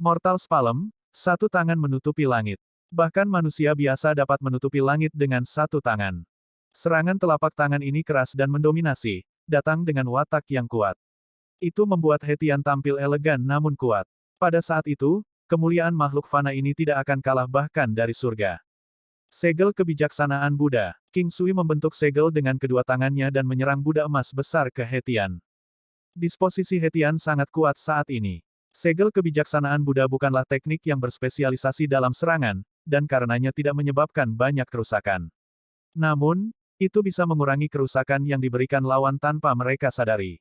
Mortal Spalm, satu tangan menutupi langit. Bahkan manusia biasa dapat menutupi langit dengan satu tangan. Serangan telapak tangan ini keras dan mendominasi, datang dengan watak yang kuat. Itu membuat He Tian tampil elegan namun kuat. Pada saat itu, kemuliaan makhluk fana ini tidak akan kalah bahkan dari surga. Segel kebijaksanaan Buddha. King Sui membentuk segel dengan kedua tangannya dan menyerang Buddha emas besar ke He Tian. Disposisi He Tian sangat kuat saat ini. Segel kebijaksanaan Buddha bukanlah teknik yang berspesialisasi dalam serangan, dan karenanya tidak menyebabkan banyak kerusakan. Namun, itu bisa mengurangi kerusakan yang diberikan lawan tanpa mereka sadari.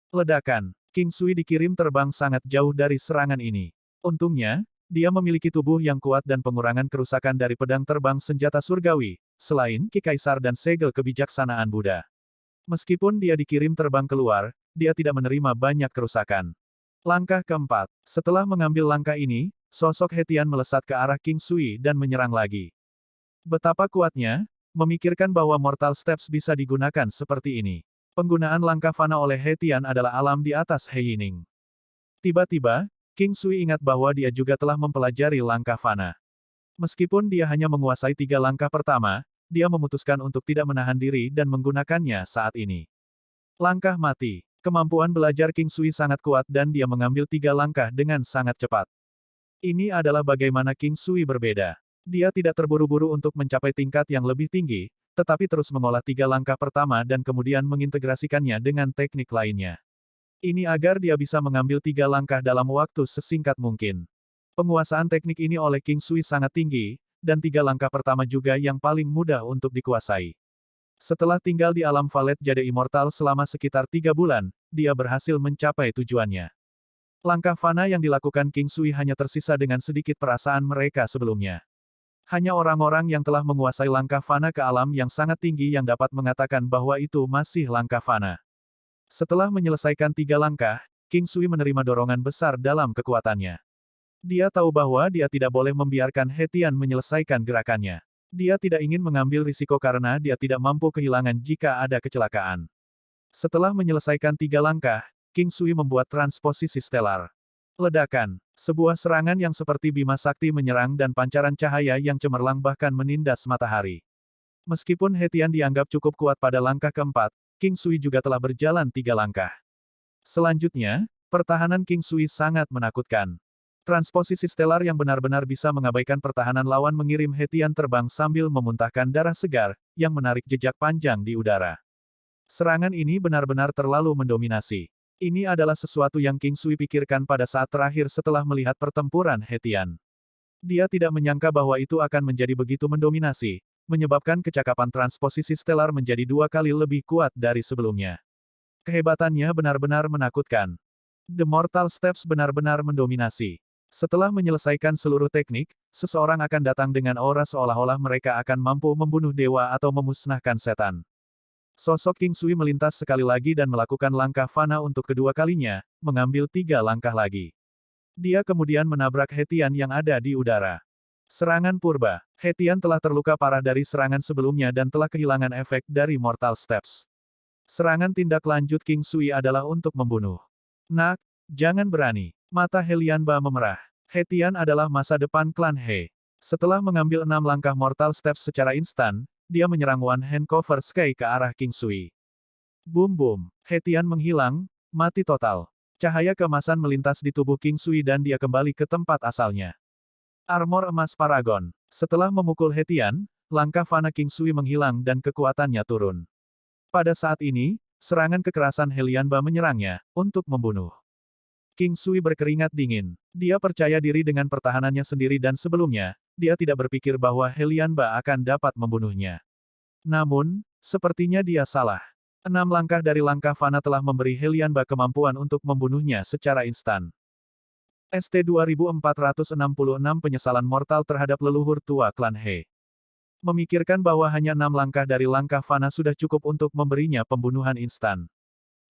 Ledakan. King Sui dikirim terbang sangat jauh dari serangan ini. Untungnya, dia memiliki tubuh yang kuat dan pengurangan kerusakan dari pedang terbang senjata surgawi, selain Ki Kaisar dan segel kebijaksanaan Buddha. Meskipun dia dikirim terbang keluar, dia tidak menerima banyak kerusakan. Langkah keempat. Setelah mengambil langkah ini, sosok He Tian melesat ke arah King Sui dan menyerang lagi. Betapa kuatnya, memikirkan bahwa Mortal Steps bisa digunakan seperti ini. Penggunaan langkah fana oleh He Tian adalah alam di atas He Yining. Tiba-tiba, King Sui ingat bahwa dia juga telah mempelajari langkah fana. Meskipun dia hanya menguasai 3 langkah pertama, dia memutuskan untuk tidak menahan diri dan menggunakannya saat ini. Langkah mati. Kemampuan belajar King Sui sangat kuat dan dia mengambil 3 langkah dengan sangat cepat. Ini adalah bagaimana King Sui berbeda. Dia tidak terburu-buru untuk mencapai tingkat yang lebih tinggi, tetapi terus mengolah 3 langkah pertama dan kemudian mengintegrasikannya dengan teknik lainnya. Ini agar dia bisa mengambil 3 langkah dalam waktu sesingkat mungkin. Penguasaan teknik ini oleh King Sui sangat tinggi, dan 3 langkah pertama juga yang paling mudah untuk dikuasai. Setelah tinggal di alam Valet Jade Immortal selama sekitar 3 bulan, dia berhasil mencapai tujuannya. Langkah fana yang dilakukan King Sui hanya tersisa dengan sedikit perasaan mereka sebelumnya. Hanya orang-orang yang telah menguasai langkah fana ke alam yang sangat tinggi yang dapat mengatakan bahwa itu masih langkah fana. Setelah menyelesaikan 3 langkah, King Sui menerima dorongan besar dalam kekuatannya. Dia tahu bahwa dia tidak boleh membiarkan He Tian menyelesaikan gerakannya. Dia tidak ingin mengambil risiko karena dia tidak mampu kehilangan jika ada kecelakaan. Setelah menyelesaikan 3 langkah, King Sui membuat transposisi stelar. Ledakan. Sebuah serangan yang seperti bima sakti menyerang dan pancaran cahaya yang cemerlang bahkan menindas matahari. Meskipun He Tian dianggap cukup kuat pada langkah keempat, King Sui juga telah berjalan 3 langkah. Selanjutnya, pertahanan King Sui sangat menakutkan. Transposisi stelar yang benar-benar bisa mengabaikan pertahanan lawan mengirim He Tian terbang sambil memuntahkan darah segar, yang menarik jejak panjang di udara. Serangan ini benar-benar terlalu mendominasi. Ini adalah sesuatu yang King Sui pikirkan pada saat terakhir setelah melihat pertempuran He Tian. Dia tidak menyangka bahwa itu akan menjadi begitu mendominasi, menyebabkan kecakapan transposisi stelar menjadi 2 kali lebih kuat dari sebelumnya. Kehebatannya benar-benar menakutkan. The Mortal Steps benar-benar mendominasi. Setelah menyelesaikan seluruh teknik, seseorang akan datang dengan aura seolah-olah mereka akan mampu membunuh dewa atau memusnahkan setan. Sosok King Sui melintas sekali lagi dan melakukan langkah fana untuk kedua kalinya, mengambil 3 langkah lagi. Dia kemudian menabrak He Tian yang ada di udara. Serangan purba. He Tian telah terluka parah dari serangan sebelumnya dan telah kehilangan efek dari Mortal Steps. Serangan tindak lanjut King Sui adalah untuk membunuh. Nak, jangan berani. Mata He Lianba memerah. He Tian adalah masa depan klan He. Setelah mengambil 6 langkah Mortal Steps secara instan, dia menyerang One Hand Cover Sky ke arah King Sui. Boom boom. He Tian menghilang, mati total. Cahaya keemasan melintas di tubuh King Sui dan dia kembali ke tempat asalnya. Armor emas Paragon. Setelah memukul He Tian, langkah fana King Sui menghilang dan kekuatannya turun. Pada saat ini, serangan kekerasan He Lianba menyerangnya, untuk membunuh. King Sui berkeringat dingin. Dia percaya diri dengan pertahanannya sendiri dan sebelumnya, dia tidak berpikir bahwa He Lianba akan dapat membunuhnya. Namun, sepertinya dia salah. 6 langkah dari langkah fana telah memberi He Lianba kemampuan untuk membunuhnya secara instan. ST-2466 Penyesalan mortal terhadap leluhur tua klan He. Memikirkan bahwa hanya 6 langkah dari langkah fana sudah cukup untuk memberinya pembunuhan instan.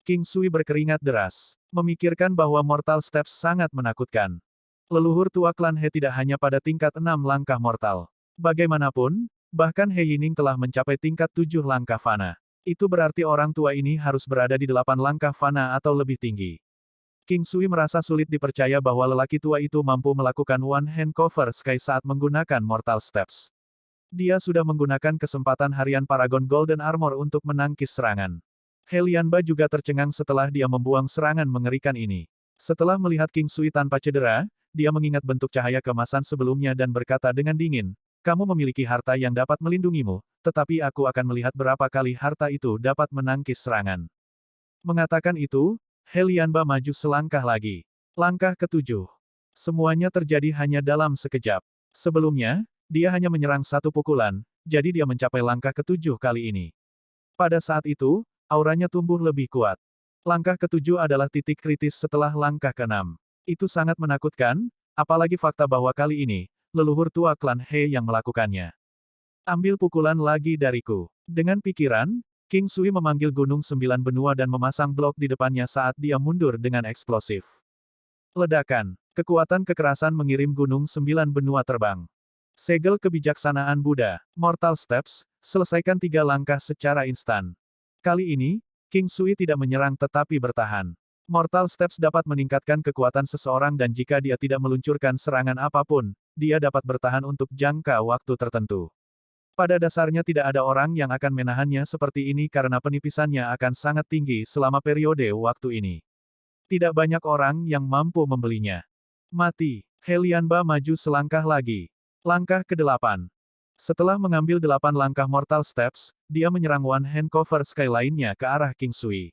King Sui berkeringat deras. Memikirkan bahwa Mortal Steps sangat menakutkan. Leluhur tua klan He tidak hanya pada tingkat 6 langkah mortal. Bagaimanapun, bahkan He Yining telah mencapai tingkat 7 langkah fana. Itu berarti orang tua ini harus berada di 8 langkah fana atau lebih tinggi. King Sui merasa sulit dipercaya bahwa lelaki tua itu mampu melakukan One Hand Cover Sky saat menggunakan Mortal Steps. Dia sudah menggunakan kesempatan harian Paragon Golden Armor untuk menangkis serangan. He Lianba juga tercengang setelah dia membuang serangan mengerikan ini. Setelah melihat King Sui tanpa cedera, dia mengingat bentuk cahaya keemasan sebelumnya dan berkata dengan dingin, "Kamu memiliki harta yang dapat melindungimu, tetapi aku akan melihat berapa kali harta itu dapat menangkis serangan." Mengatakan itu, He Lianba maju selangkah lagi. Langkah ketujuh. Semuanya terjadi hanya dalam sekejap. Sebelumnya, dia hanya menyerang satu pukulan, jadi dia mencapai langkah ketujuh kali ini. Pada saat itu, auranya tumbuh lebih kuat. Langkah ketujuh adalah titik kritis setelah langkah keenam. Itu sangat menakutkan, apalagi fakta bahwa kali ini, leluhur tua klan He yang melakukannya. Ambil pukulan lagi dariku. Dengan pikiran, King Sui memanggil Gunung Sembilan Benua dan memasang blok di depannya saat dia mundur dengan eksplosif. Ledakan. Kekuatan kekerasan mengirim Gunung Sembilan Benua terbang. Segel kebijaksanaan Buddha. Mortal Steps, selesaikan 3 langkah secara instan. Kali ini, King Sui tidak menyerang tetapi bertahan. Mortal Steps dapat meningkatkan kekuatan seseorang dan jika dia tidak meluncurkan serangan apapun, dia dapat bertahan untuk jangka waktu tertentu. Pada dasarnya tidak ada orang yang akan menahannya seperti ini karena penipisannya akan sangat tinggi selama periode waktu ini. Tidak banyak orang yang mampu membelinya. Mati. He Lianba maju selangkah lagi. Langkah ke-8. Setelah mengambil 8 langkah Mortal Steps, dia menyerang One Hand Cover Sky lainnya ke arah King Sui.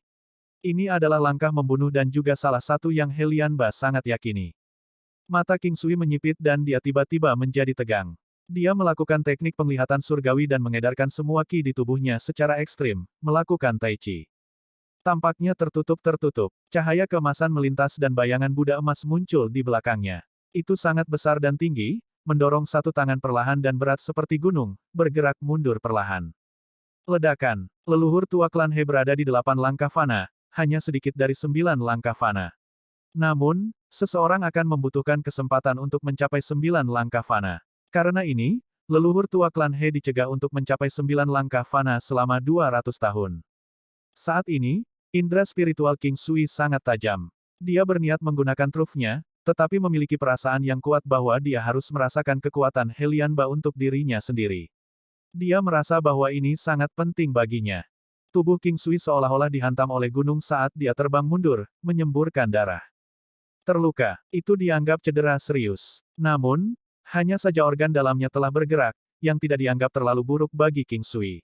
Ini adalah langkah membunuh dan juga salah satu yang He Lianba sangat yakini. Mata King Sui menyipit dan dia tiba-tiba menjadi tegang. Dia melakukan teknik penglihatan surgawi dan mengedarkan semua ki di tubuhnya secara ekstrim, melakukan Tai Chi. Tampaknya tertutup-tertutup. Cahaya keemasan melintas dan bayangan Buddha emas muncul di belakangnya. Itu sangat besar dan tinggi, mendorong satu tangan perlahan dan berat seperti gunung, bergerak mundur perlahan. Ledakan. Leluhur tua klan He berada di 8 langkah fana, hanya sedikit dari 9 langkah fana. Namun, seseorang akan membutuhkan kesempatan untuk mencapai 9 langkah fana. Karena ini, leluhur tua klan He dicegah untuk mencapai 9 langkah fana selama 200 tahun. Saat ini, indera spiritual King Sui sangat tajam. Dia berniat menggunakan trufnya, tetapi memiliki perasaan yang kuat bahwa dia harus merasakan kekuatan He Lianba untuk dirinya sendiri. Dia merasa bahwa ini sangat penting baginya. Tubuh King Sui seolah-olah dihantam oleh gunung saat dia terbang mundur, menyemburkan darah. Terluka, itu dianggap cedera serius. Namun, hanya saja organ dalamnya telah bergerak, yang tidak dianggap terlalu buruk bagi King Sui.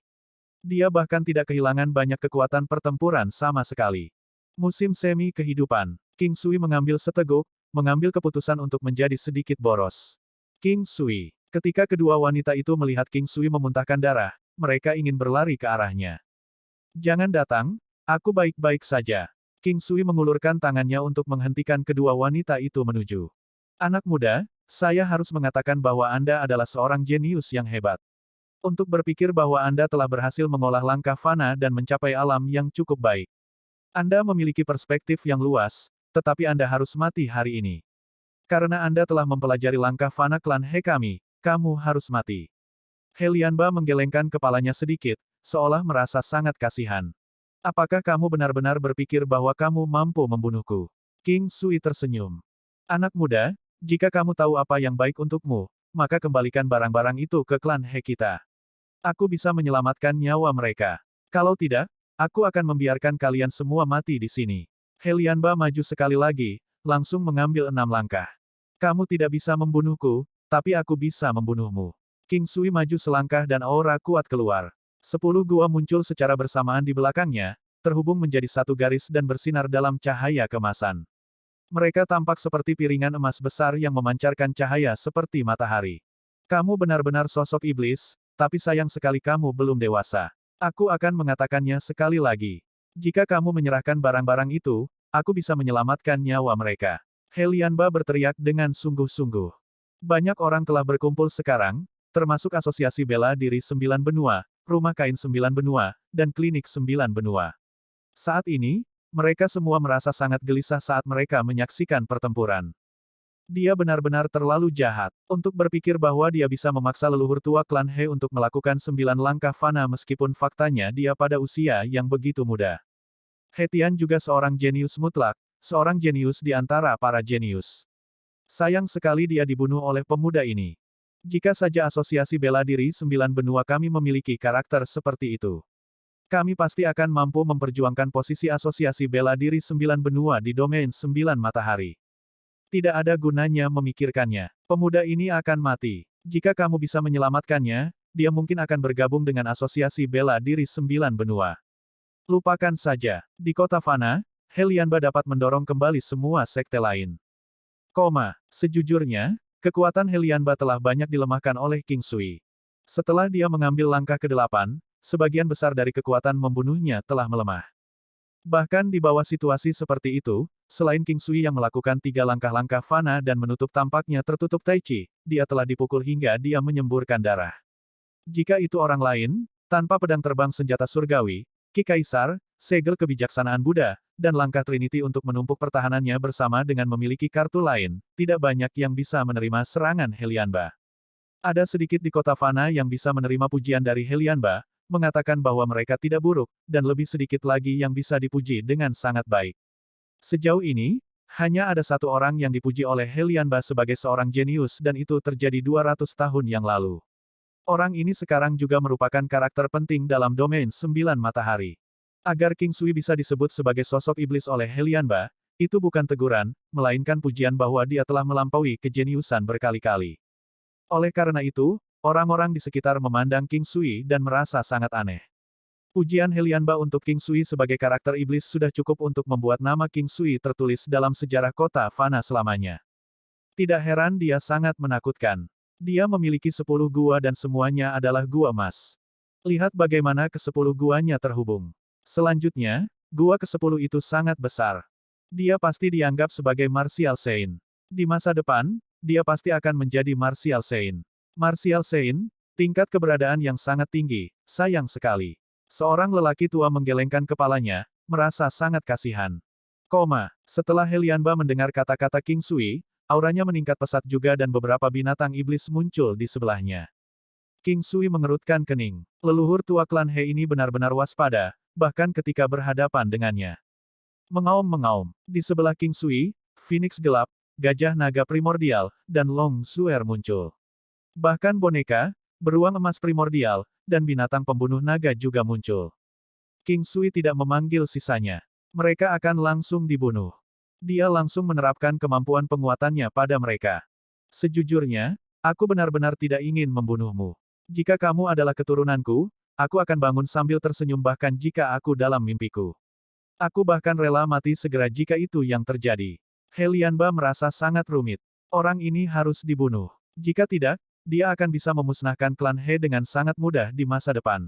Dia bahkan tidak kehilangan banyak kekuatan pertempuran sama sekali. Musim semi kehidupan. King Sui mengambil seteguk, mengambil keputusan untuk menjadi sedikit boros. King Sui. Ketika kedua wanita itu melihat King Sui memuntahkan darah, mereka ingin berlari ke arahnya. Jangan datang, aku baik-baik saja. King Sui mengulurkan tangannya untuk menghentikan kedua wanita itu menuju. Anak muda, saya harus mengatakan bahwa Anda adalah seorang jenius yang hebat. Untuk berpikir bahwa Anda telah berhasil mengolah langkah fana dan mencapai alam yang cukup baik. Anda memiliki perspektif yang luas, tetapi Anda harus mati hari ini. Karena Anda telah mempelajari langkah fana klan He kami, kamu harus mati. He Lianba menggelengkan kepalanya sedikit, seolah merasa sangat kasihan. Apakah kamu benar-benar berpikir bahwa kamu mampu membunuhku? King Sui tersenyum. Anak muda, jika kamu tahu apa yang baik untukmu, maka kembalikan barang-barang itu ke klan He kita. Aku bisa menyelamatkan nyawa mereka. Kalau tidak, aku akan membiarkan kalian semua mati di sini. He Lianba maju sekali lagi, langsung mengambil 6 langkah. Kamu tidak bisa membunuhku, tapi aku bisa membunuhmu. King Sui maju selangkah dan aura kuat keluar. 10 gua muncul secara bersamaan di belakangnya, terhubung menjadi satu garis dan bersinar dalam cahaya kemasan. Mereka tampak seperti piringan emas besar yang memancarkan cahaya seperti matahari. Kamu benar-benar sosok iblis, tapi sayang sekali kamu belum dewasa. Aku akan mengatakannya sekali lagi. Jika kamu menyerahkan barang-barang itu, aku bisa menyelamatkan nyawa mereka. He Lianba berteriak dengan sungguh-sungguh. Banyak orang telah berkumpul sekarang, termasuk Asosiasi Bela Diri Sembilan Benua, Rumah Kain Sembilan Benua, dan Klinik Sembilan Benua. Saat ini, mereka semua merasa sangat gelisah saat mereka menyaksikan pertempuran. Dia benar-benar terlalu jahat untuk berpikir bahwa dia bisa memaksa leluhur tua klan He untuk melakukan 9 langkah fana meskipun faktanya dia pada usia yang begitu muda. He Tian juga seorang jenius mutlak, seorang jenius di antara para jenius. Sayang sekali dia dibunuh oleh pemuda ini. Jika saja Asosiasi Bela Diri Sembilan Benua kami memiliki karakter seperti itu, kami pasti akan mampu memperjuangkan posisi Asosiasi Bela Diri Sembilan Benua di domain Sembilan Matahari. Tidak ada gunanya memikirkannya. Pemuda ini akan mati. Jika kamu bisa menyelamatkannya, dia mungkin akan bergabung dengan Asosiasi Bela Diri Sembilan Benua. Lupakan saja. Di kota Fana, He Lianba dapat mendorong kembali semua sekte lain. Sejujurnya, kekuatan He Lianba telah banyak dilemahkan oleh King Sui. Setelah dia mengambil langkah ke-8, sebagian besar dari kekuatan membunuhnya telah melemah. Bahkan di bawah situasi seperti itu, selain King Sui yang melakukan 3 langkah-langkah fana dan menutup tampaknya tertutup Tai Chi, dia telah dipukul hingga dia menyemburkan darah. Jika itu orang lain, tanpa pedang terbang senjata surgawi, Ki Kaisar, segel kebijaksanaan Buddha, dan langkah Trinity untuk menumpuk pertahanannya bersama dengan memiliki kartu lain, tidak banyak yang bisa menerima serangan He Lianba. Ada sedikit di kota Fana yang bisa menerima pujian dari He Lianba, mengatakan bahwa mereka tidak buruk, dan lebih sedikit lagi yang bisa dipuji dengan sangat baik. Sejauh ini, hanya ada satu orang yang dipuji oleh He Lianba sebagai seorang jenius dan itu terjadi 200 tahun yang lalu. Orang ini sekarang juga merupakan karakter penting dalam domain 9 matahari. Agar King Sui bisa disebut sebagai sosok iblis oleh He Lianba, itu bukan teguran, melainkan pujian bahwa dia telah melampaui kejeniusan berkali-kali. Oleh karena itu, orang-orang di sekitar memandang King Sui dan merasa sangat aneh. Pujian He Lianba untuk King Sui sebagai karakter iblis sudah cukup untuk membuat nama King Sui tertulis dalam sejarah kota Fana selamanya. Tidak heran dia sangat menakutkan. Dia memiliki 10 gua dan semuanya adalah gua emas. Lihat bagaimana ke-10 guanya terhubung. Selanjutnya, gua ke-10 itu sangat besar. Dia pasti dianggap sebagai Martial Saint. Di masa depan, dia pasti akan menjadi Martial Saint. Martial Saint, tingkat keberadaan yang sangat tinggi, sayang sekali. Seorang lelaki tua menggelengkan kepalanya, merasa sangat kasihan. Setelah He Lianba mendengar kata-kata King Sui, auranya meningkat pesat juga dan beberapa binatang iblis muncul di sebelahnya. King Sui mengerutkan kening. Leluhur tua klan He ini benar-benar waspada, bahkan ketika berhadapan dengannya. Mengaum-mengaum, di sebelah King Sui, Phoenix gelap, gajah naga primordial, dan Long Suer muncul. Bahkan boneka, beruang emas primordial, dan binatang pembunuh naga juga muncul. King Sui tidak memanggil sisanya. Mereka akan langsung dibunuh. Dia langsung menerapkan kemampuan penguatannya pada mereka. Sejujurnya, aku benar-benar tidak ingin membunuhmu. Jika kamu adalah keturunanku, aku akan bangun sambil tersenyum bahkan jika aku dalam mimpiku. Aku bahkan rela mati segera jika itu yang terjadi. He Lianba merasa sangat rumit. Orang ini harus dibunuh. Jika tidak, dia akan bisa memusnahkan klan He dengan sangat mudah di masa depan.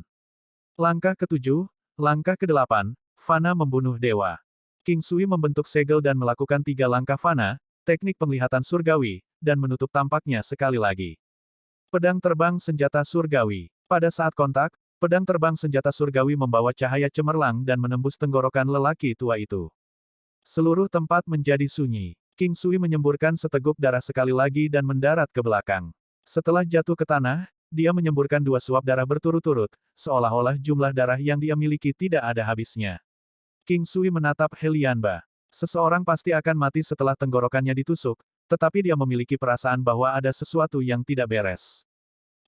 Langkah ke-7, langkah ke-8, Fana membunuh dewa. King Sui membentuk segel dan melakukan 3 langkah Fana, teknik penglihatan surgawi, dan menutup tampaknya sekali lagi. Pedang terbang senjata surgawi. Pada saat kontak, pedang terbang senjata surgawi membawa cahaya cemerlang dan menembus tenggorokan lelaki tua itu. Seluruh tempat menjadi sunyi. King Sui menyemburkan seteguk darah sekali lagi dan mendarat ke belakang. Setelah jatuh ke tanah, dia menyemburkan 2 suap darah berturut-turut, seolah-olah jumlah darah yang dia miliki tidak ada habisnya. King Sui menatap He Lianba. Seseorang pasti akan mati setelah tenggorokannya ditusuk, tetapi dia memiliki perasaan bahwa ada sesuatu yang tidak beres.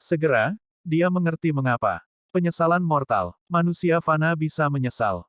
Segera, dia mengerti mengapa. Penyesalan mortal. Manusia Fana bisa menyesal.